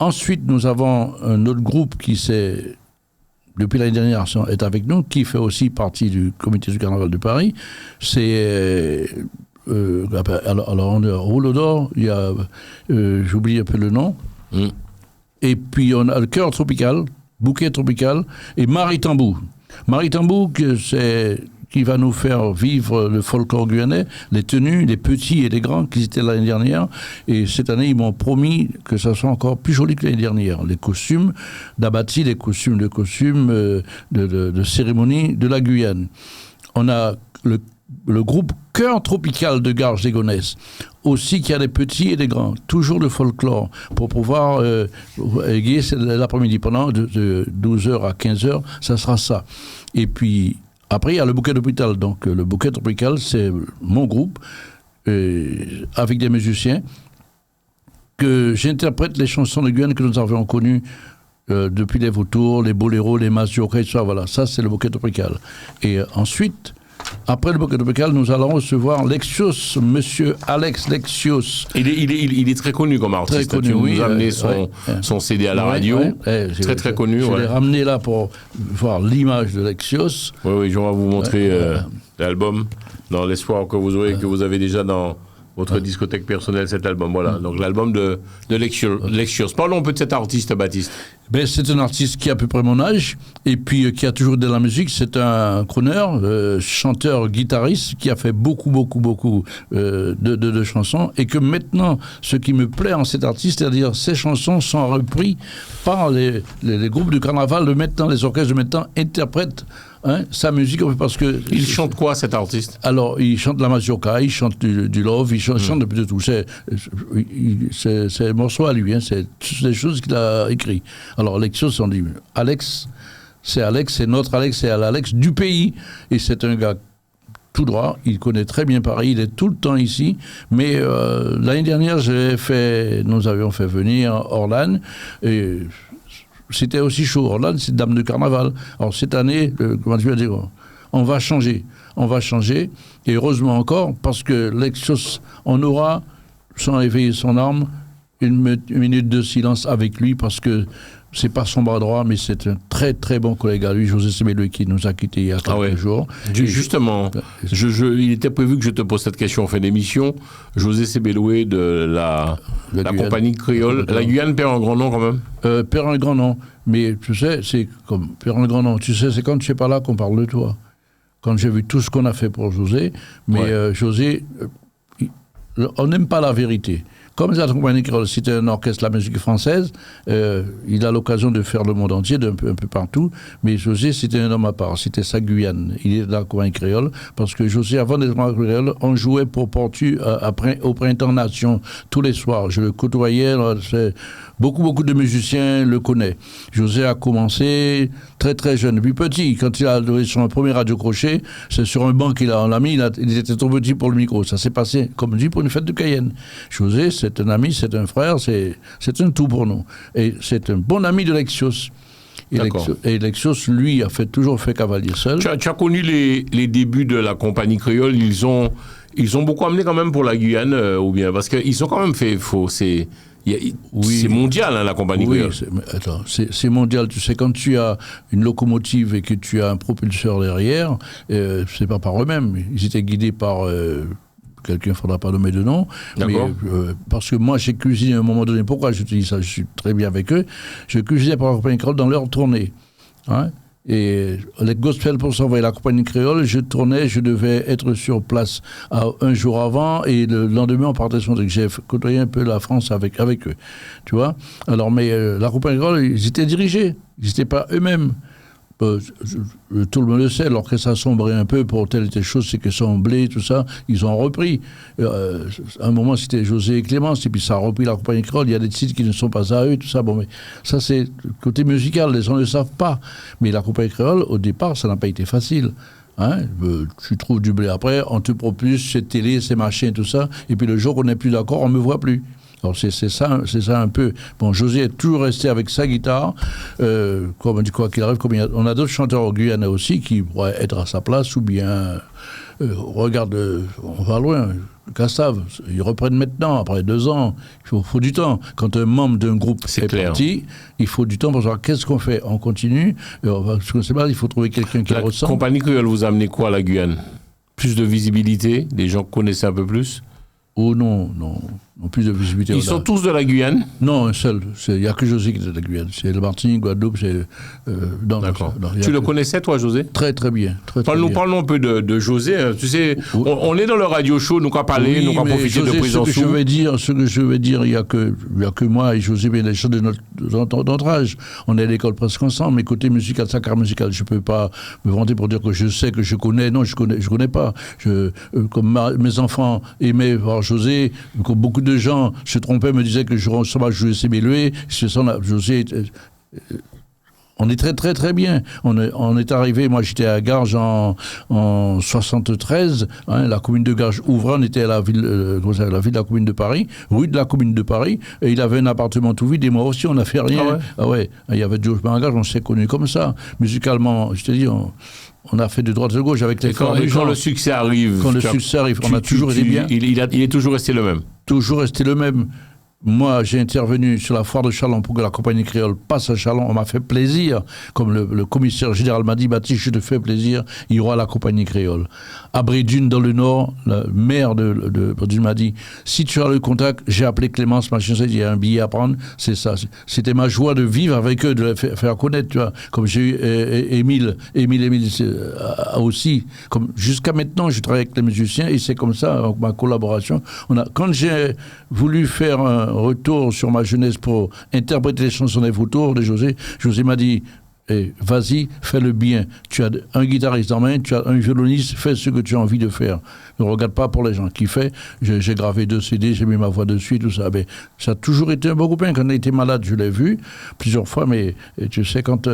Ensuite, nous avons un autre groupe qui s'est... depuis l'année dernière, est avec nous, qui fait aussi partie du comité du carnaval de Paris. C'est... alors, on est au Rouleau d'Or, il y a... j'oublie un peu le nom. Et puis, on a le Chœur Tropical, Bouquet Tropical, et Marie Tambou. Marie Tambou, qui va nous faire vivre le folklore guyanais, les tenues, les petits et les grands qui étaient l'année dernière. Et cette année, ils m'ont promis que ça soit encore plus joli que l'année dernière. Les costumes d'abattis, les costumes de cérémonie de la Guyane. On a le groupe Chœur Tropical de Garges des Gonesse, aussi qui a des petits et des grands, toujours le folklore, pour pouvoir égayer l'après-midi. Pendant de 12h à 15h, ça sera ça. Et puis, après, il y a le Bouquet Tropical. Donc, le Bouquet Tropical, c'est mon groupe, avec des musiciens. que j'interprète les chansons de Guyane que nous avions connues depuis les vautours, les boléros, les mazurkas, tout ça, voilà. Ça, c'est le bouquet tropical. Et ensuite, après le bouquet tropical, nous allons recevoir Lexios, monsieur Alex Lexios. Il est très connu comme artiste. Très connu, tu oui. nous as amené son CD à la radio. Très, très connu. Je l'ai ramené là pour voir l'image de Lexios. Oui, je vais vous montrer l'album, dans l'espoir que vous aurez, que vous avez déjà dans votre discothèque personnelle, cet album. Voilà, donc l'album de Lexios. Parlons un peu de cet artiste, Baptiste. Ben, c'est un artiste qui a à peu près mon âge, et puis qui a toujours de la musique. C'est un crooner, chanteur, guitariste, qui a fait beaucoup de chansons, et que maintenant, ce qui me plaît en cet artiste, c'est-à-dire ces chansons sont reprises par les groupes de carnaval de maintenant, les orchestres de maintenant interprètent sa musique, parce que... Il chante quoi, cet artiste? Alors, il chante la mazurka, il chante du love, il chante un peu de tout. C'est un morceau à lui, c'est des choses qu'il a écrites. Alors, Lexios, on dit Alex, c'est notre Alex, c'est l'Alex du pays. Et c'est un gars tout droit, il connaît très bien Paris, il est tout le temps ici. Mais l'année dernière, nous avions fait venir Orlan, et c'était aussi chaud. Orlan, c'est dame de carnaval. Alors, cette année, comment tu vas dire, on va changer, et heureusement encore, parce que Lexios, on aura, sans éveiller son âme, une minute de silence avec lui, parce que c'est pas son bras droit, mais c'est un très très bon collègue à lui, José Semeloué, qui nous a quittés il y a quelques jours. Justement, il était prévu que je te pose cette question en fin d'émission. José Semeloué de la compagnie créole. La Guyane perd un grand nom quand même. Perd un grand nom, mais tu sais, c'est comme perd un grand nom. Tu sais, c'est quand tu es pas là qu'on parle de toi. Quand j'ai vu tout ce qu'on a fait pour José, mais José, on n'aime pas la vérité. Comme la compagnie créole, c'était un orchestre de la musique française, il a l'occasion de faire le monde entier, un peu partout, mais José, c'était un homme à part, c'était sa Guyane. Il est dans la compagnie créole, parce que José, avant d'être dans la compagnie créole, on jouait pour Portu au Printemps Nation, tous les soirs. Je le côtoyais, beaucoup de musiciens le connaissent. José a commencé très très jeune, depuis petit. Quand il a donné son premier radio-crochet, c'est sur un banc on l'a mis, il était trop petit pour le micro. Ça s'est passé, comme dit, pour une fête de Cayenne. José, c'est un ami, c'est un frère, c'est un tout pour nous. Et c'est un bon ami de Lexios. Et Lexios, lui, a toujours fait cavalier seul. Tu as connu les débuts de la compagnie créole, ils ont beaucoup amené quand même pour la Guyane, ou bien, parce qu'ils ont quand même fait c'est mondial, la compagnie créole. C'est mondial. Tu sais, quand tu as une locomotive et que tu as un propulseur derrière, c'est pas par eux-mêmes. Ils étaient guidés par... quelqu'un, il ne faudra pas nommer de nom, mais, parce que moi j'ai cuisiné à un moment donné, pourquoi je te dis ça, je suis très bien avec eux, je cuisinais pour la compagnie créole dans leur tournée. Et les gospels pour s'envoyer la compagnie créole, je tournais, je devais être sur place un jour avant, et le lendemain on partait sur le... J'ai côtoyé un peu la France avec eux, tu vois. Alors, mais la compagnie créole, ils étaient dirigés, ils n'étaient pas eux-mêmes. Tout le monde le sait, l'orchestre a sombré un peu pour telle et telle chose, c'est que son blé, tout ça, ils ont repris. À un moment, c'était José et Clémence, et puis ça a repris la compagnie créole. Il y a des titres qui ne sont pas à eux, tout ça. Bon, mais ça, c'est côté musical, les gens ne le savent pas. Mais la compagnie créole, au départ, ça n'a pas été facile. Tu trouves du blé après, on te propulse, c'est télé, c'est machin, tout ça, et puis le jour qu'on n'est plus d'accord, on ne me voit plus. Alors c'est ça un peu. Bon, José est toujours resté avec sa guitare, comme on dit, quoi qu'il arrive, on a d'autres chanteurs au Guyane aussi qui pourraient être à sa place, ou bien, regarde, on va loin, Castave, ils reprennent maintenant, après 2 ans, il faut du temps. Quand un membre d'un groupe est parti, il faut du temps pour savoir qu'est-ce qu'on fait, on continue, il faut trouver quelqu'un qui ressemble. La compagnie créole vous a amené quoi à la Guyane? Plus de visibilité, les gens connaissaient un peu plus? Oh non, plus de visibilité. Ils sont tous de la Guyane? Non, un seul. Il n'y a que José qui est de la Guyane. C'est le Martinique, Guadeloupe, c'est... D'accord. Tu le connaissais, toi, José? Très, très bien. Parlons un peu de José. Tu sais, on est dans le radio show, nous qu'à parler, nous qu'à profiter de présence. Ce que je veux dire, il n'y a que moi et José, mais les gens de notre âge. On est à l'école presque ensemble, mais côté musical, sa carrière musicale, je ne peux pas me vanter pour dire que je sais, que je connais. Non, je connais pas. Comme mes enfants aimaient voir José, comme beaucoup de gens se trompaient, me disaient que je ressemble à José Semeloué. José, On est très très très bien. On est arrivé, moi j'étais à Garges en 73, la commune de Garges ouvrait, on était à la ville de la commune de Paris, rue de la commune de Paris, et il avait un appartement tout vide, et moi aussi on n'a fait rien. Ah ouais. Il y avait Georges Maragage, on s'est connus comme ça. Musicalement, je te dis, on a fait de droite à gauche avec les quand le succès arrive, on a toujours été bien. Il est toujours resté le même. Toujours resté le même. Moi, j'ai intervenu sur la foire de Châlons pour que la compagnie créole passe à Châlons. On m'a fait plaisir. Comme le commissaire général m'a dit, Baptiste, je te fais plaisir, il y aura la compagnie créole. À Brédune, dans le Nord, le maire de Brédune m'a dit, si tu as le contact, j'ai appelé Clémence, machin, il y a un billet à prendre, c'est ça. C'était ma joie de vivre avec eux, de les faire connaître, tu vois. Comme j'ai eu Émile aussi. Comme jusqu'à maintenant, je travaille avec les musiciens et c'est comme ça, avec ma collaboration. Quand j'ai voulu faire un retour sur ma jeunesse pour interpréter les chansons des vautours de José m'a dit vas-y, fais-le bien. Tu as un guitariste en main, tu as un violoniste, fais ce que tu as envie de faire. Ne regarde pas pour les gens qui fait. J'ai gravé 2 CD, j'ai mis ma voix dessus, tout ça. Mais ça a toujours été un bon copain. Quand on a été malade, je l'ai vu plusieurs fois, mais tu sais, quand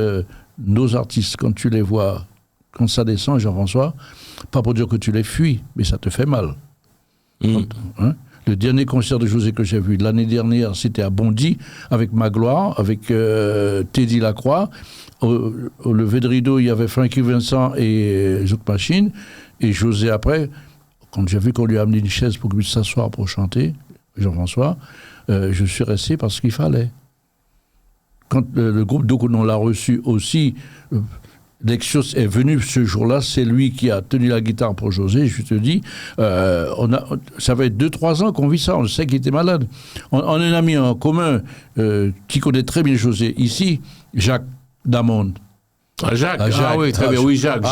nos artistes, quand tu les vois, quand ça descend, Jean-François, pas pour dire que tu les fuis, mais ça te fait mal. Le dernier concert de José que j'ai vu l'année dernière, c'était à Bondy, avec Magloire, avec Teddy Lacroix. Au lever de rideau, il y avait Frankie Vincent et Zouk Machine. Et José, après, quand j'ai vu qu'on lui a amené une chaise pour qu'il puisse s'asseoir pour chanter, Jean-François, je suis resté parce qu'il fallait. Quand le groupe Dokonon l'a reçu aussi, Lexios est venu ce jour-là, c'est lui qui a tenu la guitare pour José, je te dis, ça fait 2-3 ans qu'on vit ça, on sait qu'il était malade. On a un ami en commun qui connaît très bien José, ici, Jacques Damon. Jacques, oui, très bien, oui, Jacques.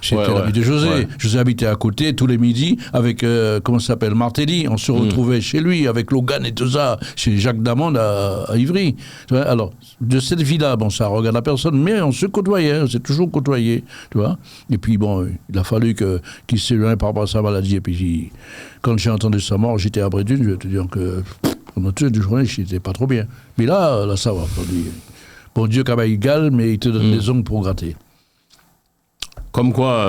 J'étais l'ami de José. Ouais. José habitait à côté tous les midis avec, comment ça s'appelle, Martelly. On se retrouvait chez lui avec Logan et tout ça, chez Jacques Damon à Ivry. Alors, de cette vie-là, bon, ça regarde la personne, mais on se côtoyait, on s'est toujours côtoyé, tu vois. Et puis, bon, il a fallu qu'il s'éloigne par rapport à sa maladie. Et puis, quand j'ai entendu sa mort, j'étais à Brédune, je vais te dire que pendant toute la journée, j'étais pas trop bien. Mais là ça va. Bon Dieu, quand même, il gale, mais il te donne des ongles pour gratter. Comme quoi,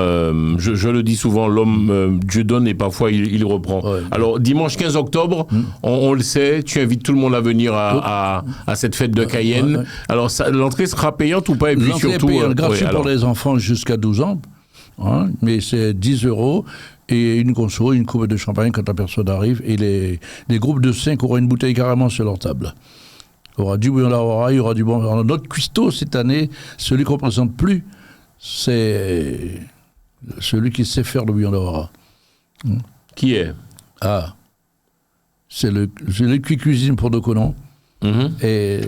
je le dis souvent, l'homme, Dieu donne et parfois il reprend. Ouais. Alors, dimanche 15 octobre, on le sait, tu invites tout le monde à venir à cette fête de Cayenne. Ouais. Alors, l'entrée sera payante ou pas? Et puis l'entrée surtout, est payante, gratuit pour les enfants jusqu'à 12 ans, mais c'est 10 €. Et une conso, une coupe de champagne quand la personne arrive. Et les groupes de 5 auront une bouteille carrément sur leur table. Il y aura du bouillon d'Aurora, il y aura du bon. Alors, notre cuistot cette année, celui qu'on ne présente plus, c'est celui qui sait faire le bouillon d'Aurora. Qui est? C'est celui qui cuisine pour Dokonon. Et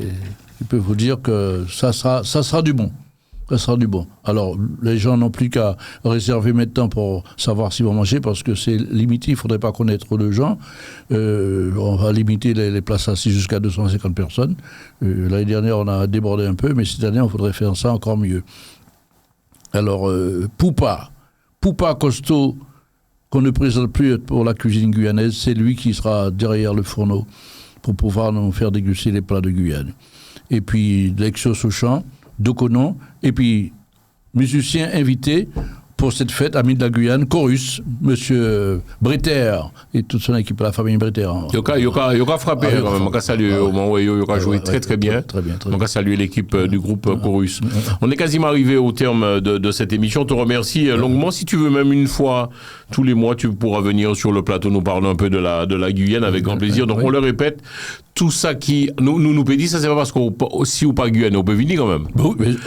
je peux vous dire que ça sera du bon. Ça sera du bon. Alors, les gens n'ont plus qu'à réserver maintenant pour savoir s'ils vont manger, parce que c'est limité, il ne faudrait pas connaître trop de gens. On va limiter les places assises jusqu'à 250 personnes. L'année dernière, on a débordé un peu, mais cette année, on faudrait faire ça encore mieux. Alors, Poupa Costaud, qu'on ne présente plus pour la cuisine guyanaise, c'est lui qui sera derrière le fourneau pour pouvoir nous faire déguster les plats de Guyane. Et puis, Lexios au chant, Dokonon, et puis musicien invité pour cette fête, ami de la Guyane, Chorus, monsieur Bretter, et toute son équipe, la famille Bretter. Yoka frappé quand même, on va saluer au moment où Yoka joué très bien. On va saluer l'équipe du groupe Chorus. On est quasiment arrivé au terme de cette émission, on te remercie longuement. Si tu veux, même une fois tous les mois, tu pourras venir sur le plateau nous parler un peu de la Guyane avec grand plaisir. Donc on le répète, tout ça qui nous pédit, ça c'est pas parce qu'on si ou pas Guyane, on peut venir quand même.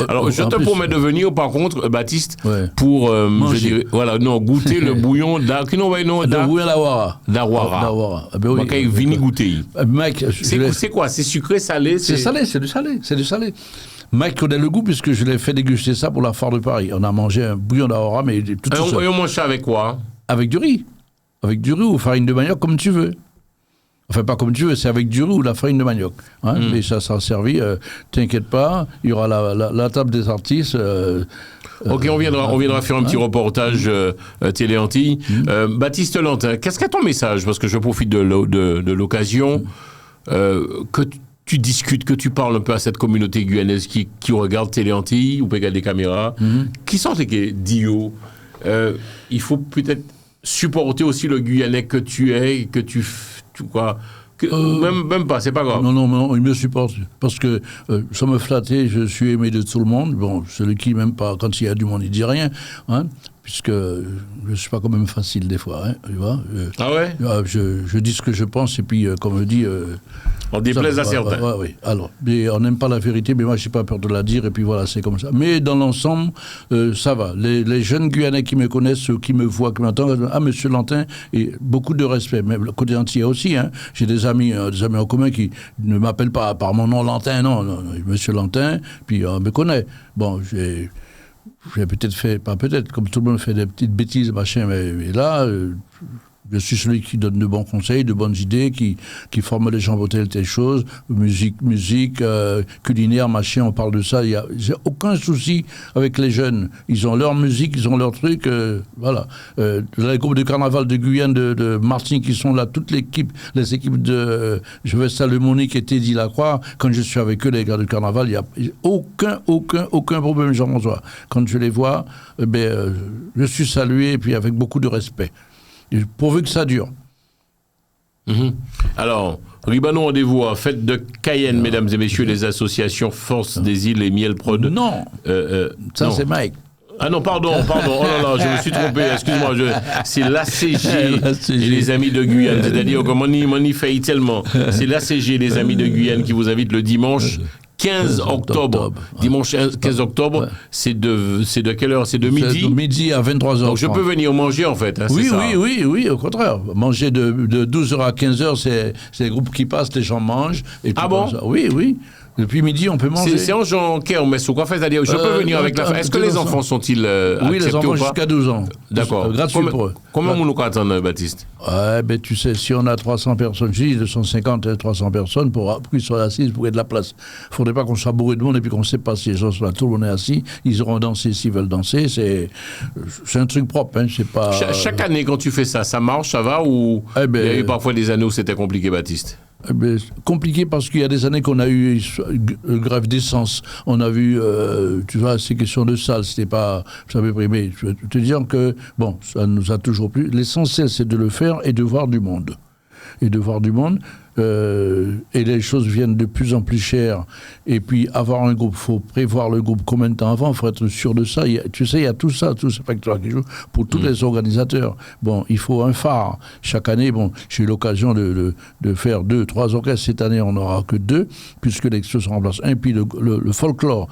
Alors je te promets de venir par contre, Baptiste, pour je dirais, goûter le bouillon d'Awara. Vini goûter. Mike, c'est quoi? C'est sucré, salé? C'est salé, c'est du salé. Mike connaît le goût puisque je l'ai fait déguster ça pour la foire de Paris. On a mangé un bouillon d'Awara, mais tout seul. Et on mange ça avec quoi? Avec du riz. Avec du riz ou farine de manioc, comme tu veux. Enfin, pas comme tu veux, c'est avec du riz ou la farine de manioc. Mais ça sera servi, t'inquiète pas, il y aura la table des artistes. Ok, on viendra faire un petit reportage Télé Antilles. Baptiste Lantin, qu'est-ce qu'est ton message? Parce que je profite de l'occasion. Que tu discutes, que tu parles un peu à cette communauté guyanaise qui regarde Télé Antilles ou peut regarder des caméras, qui sont les Dio, il faut peut-être supporter aussi le Guyanais que tu es, que tu quoi. Même pas, c'est pas grave. Non, il me supporte. Parce que ça me flattait, je suis aimé de tout le monde. Bon, celui qui m'aime pas, quand il y a du monde, il dit rien. Hein, puisque je suis pas quand même facile des fois. Hein, tu vois, ah ouais je dis ce que je pense et puis, comme je dis... on déplaise à certains. Oui. Alors, mais on n'aime pas la vérité, mais moi, je n'ai pas peur de la dire, et puis voilà, c'est comme ça. Mais dans l'ensemble, ça va. Les jeunes Guyanais qui me connaissent, qui me voient, qui m'entendent, ah, monsieur Lantin, et beaucoup de respect. Mais le côté entier aussi, hein. J'ai des amis en commun qui ne m'appellent pas par mon nom Lantin, non, monsieur Lantin, puis on me connaît. Bon, j'ai peut-être fait, pas peut-être, comme tout le monde fait des petites bêtises, machin, mais là... je suis celui qui donne de bons conseils, de bonnes idées, qui forme les gens pour telle chose, musique, culinaire, machin, on parle de ça. J'ai aucun souci avec les jeunes. Ils ont leur musique, ils ont leur truc, voilà. Les groupes de carnaval de Guyane, de Martinique, qui sont là, toute l'équipe, les équipes de Jovestal Monique et Teddy Lacroix, quand je suis avec eux, les gars de carnaval, il n'y a aucun problème, Jean-François. Quand je les vois, je suis salué, et puis avec beaucoup de respect. Pourvu que ça dure. Alors, Ribano rendez-vous à fête de Cayenne, mesdames et messieurs, les associations Force des Îles et Miel Prod. Non, ça non. C'est Mike. Ah non, pardon, oh là là, je me suis trompé, excuse-moi, c'est l'ACG et les amis de Guyane, c'est-à-dire que on y fait tellement. C'est l'ACG, les amis de Guyane, qui vous invitent le dimanche 15 octobre. Dimanche 15 octobre, ouais. C'est de quelle heure? C'est de midi? C'est de midi à 23h. Donc je peux venir manger en fait. Hein, oui, au contraire. Manger de 12h à 15h, c'est les groupes qui passent, les gens mangent. Et ah bon? Oui. Depuis midi, on peut manger. C'est en genre kermesse ou quoi? C'est-à-dire, je peux venir avec la famille. Est-ce que les enfants sont-ils acceptés? Oui, les enfants jusqu'à 12 ans. D'accord. Gratuit pour eux. Comment on nous attend, Baptiste? Ouais, tu sais, si on a 300 personnes, je dis 250 et 300 personnes, pour qu'ils soient assis, pour qu'il y ait de la place. Il ne faudrait pas qu'on soit bourré de monde et puis qu'on ne sait pas si les gens sont là. Tout le monde est assis. Ils auront dansé s'ils veulent danser. C'est un truc propre. Hein, c'est pas... Chaque année, quand tu fais ça, ça marche, ça va ou il y a eu parfois des années où c'était compliqué, Baptiste? Compliqué parce qu'il y a des années qu'on a eu grève d'essence, on a vu, tu vois, ces questions de salle, c'était pas, ça avait primé. Je veux te dire que, bon, ça nous a toujours plu. L'essentiel, c'est de le faire et de voir du monde. Et les choses viennent de plus en plus chères. Et puis, avoir un groupe, il faut prévoir le groupe combien de temps avant, il faut être sûr de ça. Tu sais, il y a tout ça, tous ces facteurs qui jouent pour tous les organisateurs. Bon, il faut un phare. Chaque année, bon, j'ai eu l'occasion de faire 2, 3 orchestres. Cette année, on n'aura que 2, puisque les se remplacent un. Puis le folklore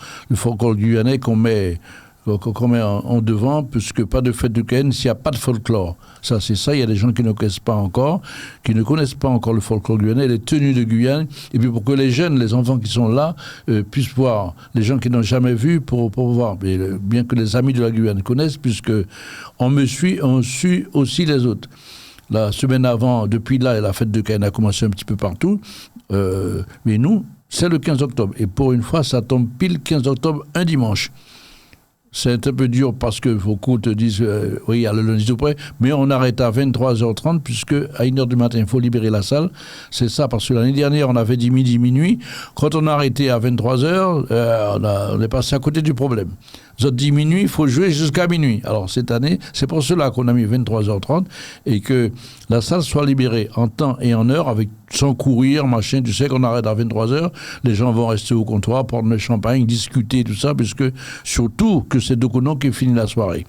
guyanais qu'on met en devant, puisque pas de fête de Cayenne s'il n'y a pas de folklore. Ça, c'est ça. Il y a des gens qui ne connaissent pas encore le folklore guyanais, les tenues de Guyane. Et puis pour que les jeunes, les enfants qui sont là, puissent voir. Les gens qui n'ont jamais vu pour voir. Mais, bien que les amis de la Guyane connaissent, puisque on suit aussi les autres. La semaine avant, depuis là, la fête de Cayenne a commencé un petit peu partout. Mais nous, c'est le 15 octobre. Et pour une fois, ça tombe pile 15 octobre, un dimanche. C'est un peu dur parce que beaucoup te disent oui, il y a le lundi tout près, mais on arrête à 23h30 puisque à 1h du matin, il faut libérer la salle. C'est ça, parce que l'année dernière, on avait dit midi, minuit. Quand on a arrêté à 23h, on est passé à côté du problème. Vous avez dit minuit, il faut jouer jusqu'à minuit. Alors cette année, c'est pour cela qu'on a mis 23h30 et que la salle soit libérée en temps et en heure sans courir, machin. Tu sais qu'on arrête à 23h, les gens vont rester au comptoir, prendre le champagne, discuter, tout ça, puisque surtout que c'est Dokonon qui finit la soirée.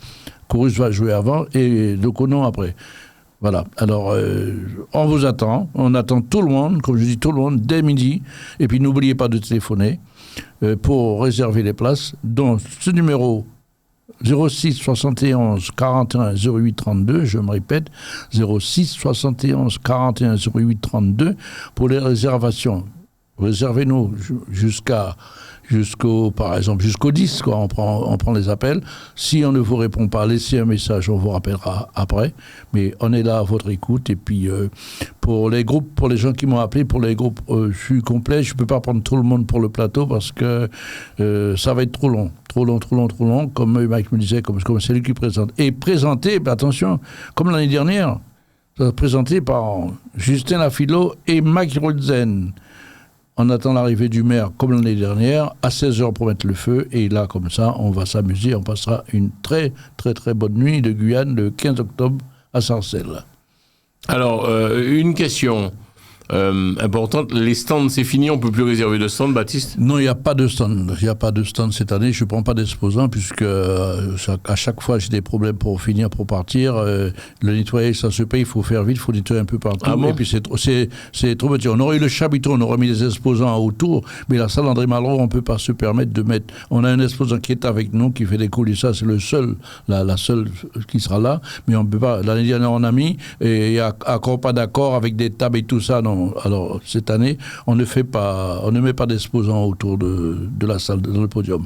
Chorus va jouer avant et Dokonon après. Voilà. Alors, on vous attend. On attend tout le monde, comme je dis, tout le monde, dès midi. Et puis, n'oubliez pas de téléphoner pour réserver les places. Donc, ce numéro 06 71 41 08 32, je me répète, 06 71 41 08 32 pour les réservations. Réservez-nous par exemple, jusqu'au 10, quoi. On prend les appels. Si on ne vous répond pas, laissez un message, on vous rappellera après. Mais on est là à votre écoute. Et puis, pour les groupes, pour les gens qui m'ont appelé, pour les groupes, je suis complet. Je ne peux pas prendre tout le monde pour le plateau parce que ça va être trop long. Trop long. Comme Mike me disait, comme c'est lui qui présente. Et présenté, attention, comme l'année dernière, ça va présenté par Justin Lafilo et Mike Rolzen. On attend l'arrivée du maire comme l'année dernière, à 16h pour mettre le feu. Et là, comme ça, on va s'amuser. On passera une très, très, très bonne nuit de Guyane le 15 octobre à Sarcelles. Alors, une question importante. Les stands, c'est fini, on ne peut plus réserver de stands, Baptiste? Non, il n'y a pas de stand. Il n'y a pas de stand cette année. Je ne prends pas d'exposants puisque à chaque fois, j'ai des problèmes pour finir, pour partir. Le nettoyage, ça se paye. Il faut faire vite. Il faut nettoyer un peu partout. Ah bon? Et puis, c'est trop petit. On aurait eu le chapiteau, on aurait mis des exposants autour. Mais la salle André Malraux, on ne peut pas se permettre de mettre... On a un exposant qui est avec nous, qui fait des coulisses. Ça, c'est le seul, la seule qui sera là. Mais on ne peut pas... L'année dernière, on a mis. Et il n'y a encore pas d'accord avec des tables et tout ça. Non. Alors, cette année, on ne met pas d'exposants autour de la salle, dans le podium.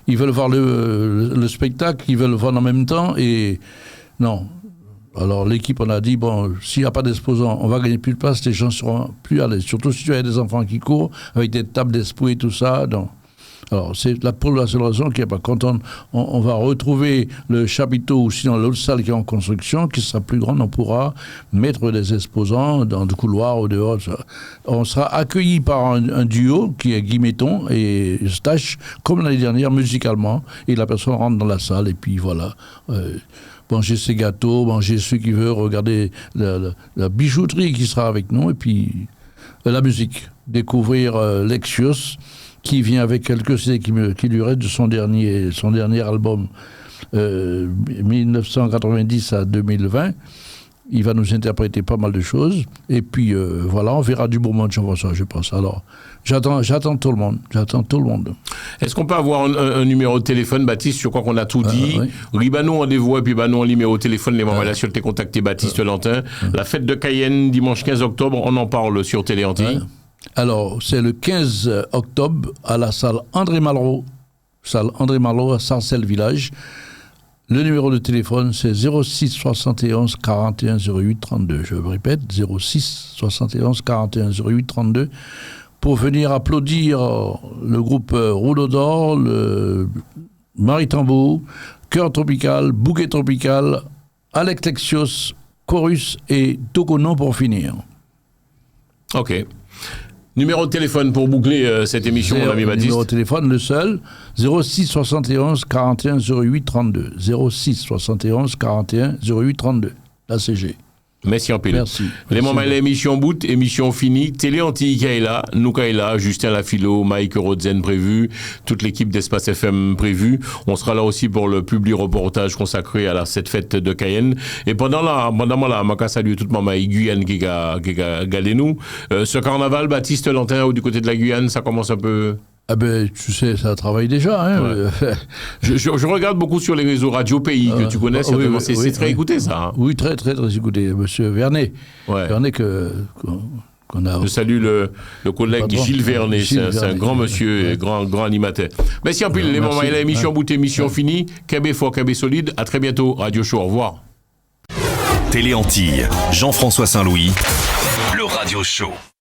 Ils veulent voir le spectacle, ils veulent le voir en même temps, et non. Alors, l'équipe, on a dit, bon, s'il n'y a pas d'exposants, on va gagner plus de place, les gens seront plus à l'aise. Surtout si tu as des enfants qui courent, avec des tables d'expo et tout ça, non. Alors, c'est pour la seule raison qu'il n'y a pas. Quand on va retrouver le chapiteau ou sinon l'autre salle qui est en construction, qui sera plus grande, on pourra mettre des exposants dans le couloir ou dehors. Ça. On sera accueilli par un duo qui est Guy Metton et Eustache, comme l'année dernière, musicalement. Et la personne rentre dans la salle et puis voilà. Manger ses gâteaux, manger ceux qui veulent regarder la bijouterie qui sera avec nous et puis la musique. Découvrir Lexios, qui vient avec quelques CD qui lui reste de son dernier album 1990 à 2020. Il va nous interpréter pas mal de choses. Et puis, voilà, on verra du beau monde, Jean-François, je pense. Alors, j'attends tout le monde. Est-ce qu'on peut avoir un numéro de téléphone, Baptiste? Je crois qu'on a tout dit. Oui. Ribanou, rendez-vous, et puis Banou, numéro de téléphone, les membres relations, t'es contacté Baptiste Lantin. La fête de Cayenne, dimanche 15 octobre, on en parle sur Télé Antilles. Alors, c'est le 15 octobre à la salle André Malraux à Sarcelles Village. Le numéro de téléphone, c'est 06 71 41 08 32. Je répète, 06 71 41 08 32. Pour venir applaudir le groupe Rouleau d'Or, le Marie-Tambour, Cœur Tropical, Bouquet Tropical, Alex Lexios, Chorus et Tokonon pour finir. Ok. Numéro de téléphone pour boucler cette émission, mon ami Baptiste. Numéro de téléphone, le seul, 06 71 41 08 32. 06 71 41 08 32. La CG. Merci en pile. Merci. Les moments de l'émission bout, émission finie. Télé Antilles Kaila, nous Kaila, Justin Lafilo, Mike Rodzen prévu, toute l'équipe d'Espace FM prévue. On sera là aussi pour le public reportage consacré à cette fête de Cayenne. Et pendant là, je salue toute ma Guyane qui a galé nous. Ce carnaval, Baptiste Lantin, ou du côté de la Guyane, ça commence un peu... Ah ben, tu sais, ça travaille déjà. Hein. Ouais. je regarde beaucoup sur les réseaux Radio Pays que tu connais. C'est très écouté, ça. Hein. Oui, très, très, très écouté. Monsieur Vernet. Ouais. Vernet qu'on a... Je salue le collègue Gilles Vernet. C'est un grand monsieur et grand animateur. Merci en pile. Les moments et l'émission bout, émission finie. Cabé fort, cabé solide. À très bientôt. Radio Show. Au revoir. Télé Antilles, Jean-François Saint-Louis, le Radio Show.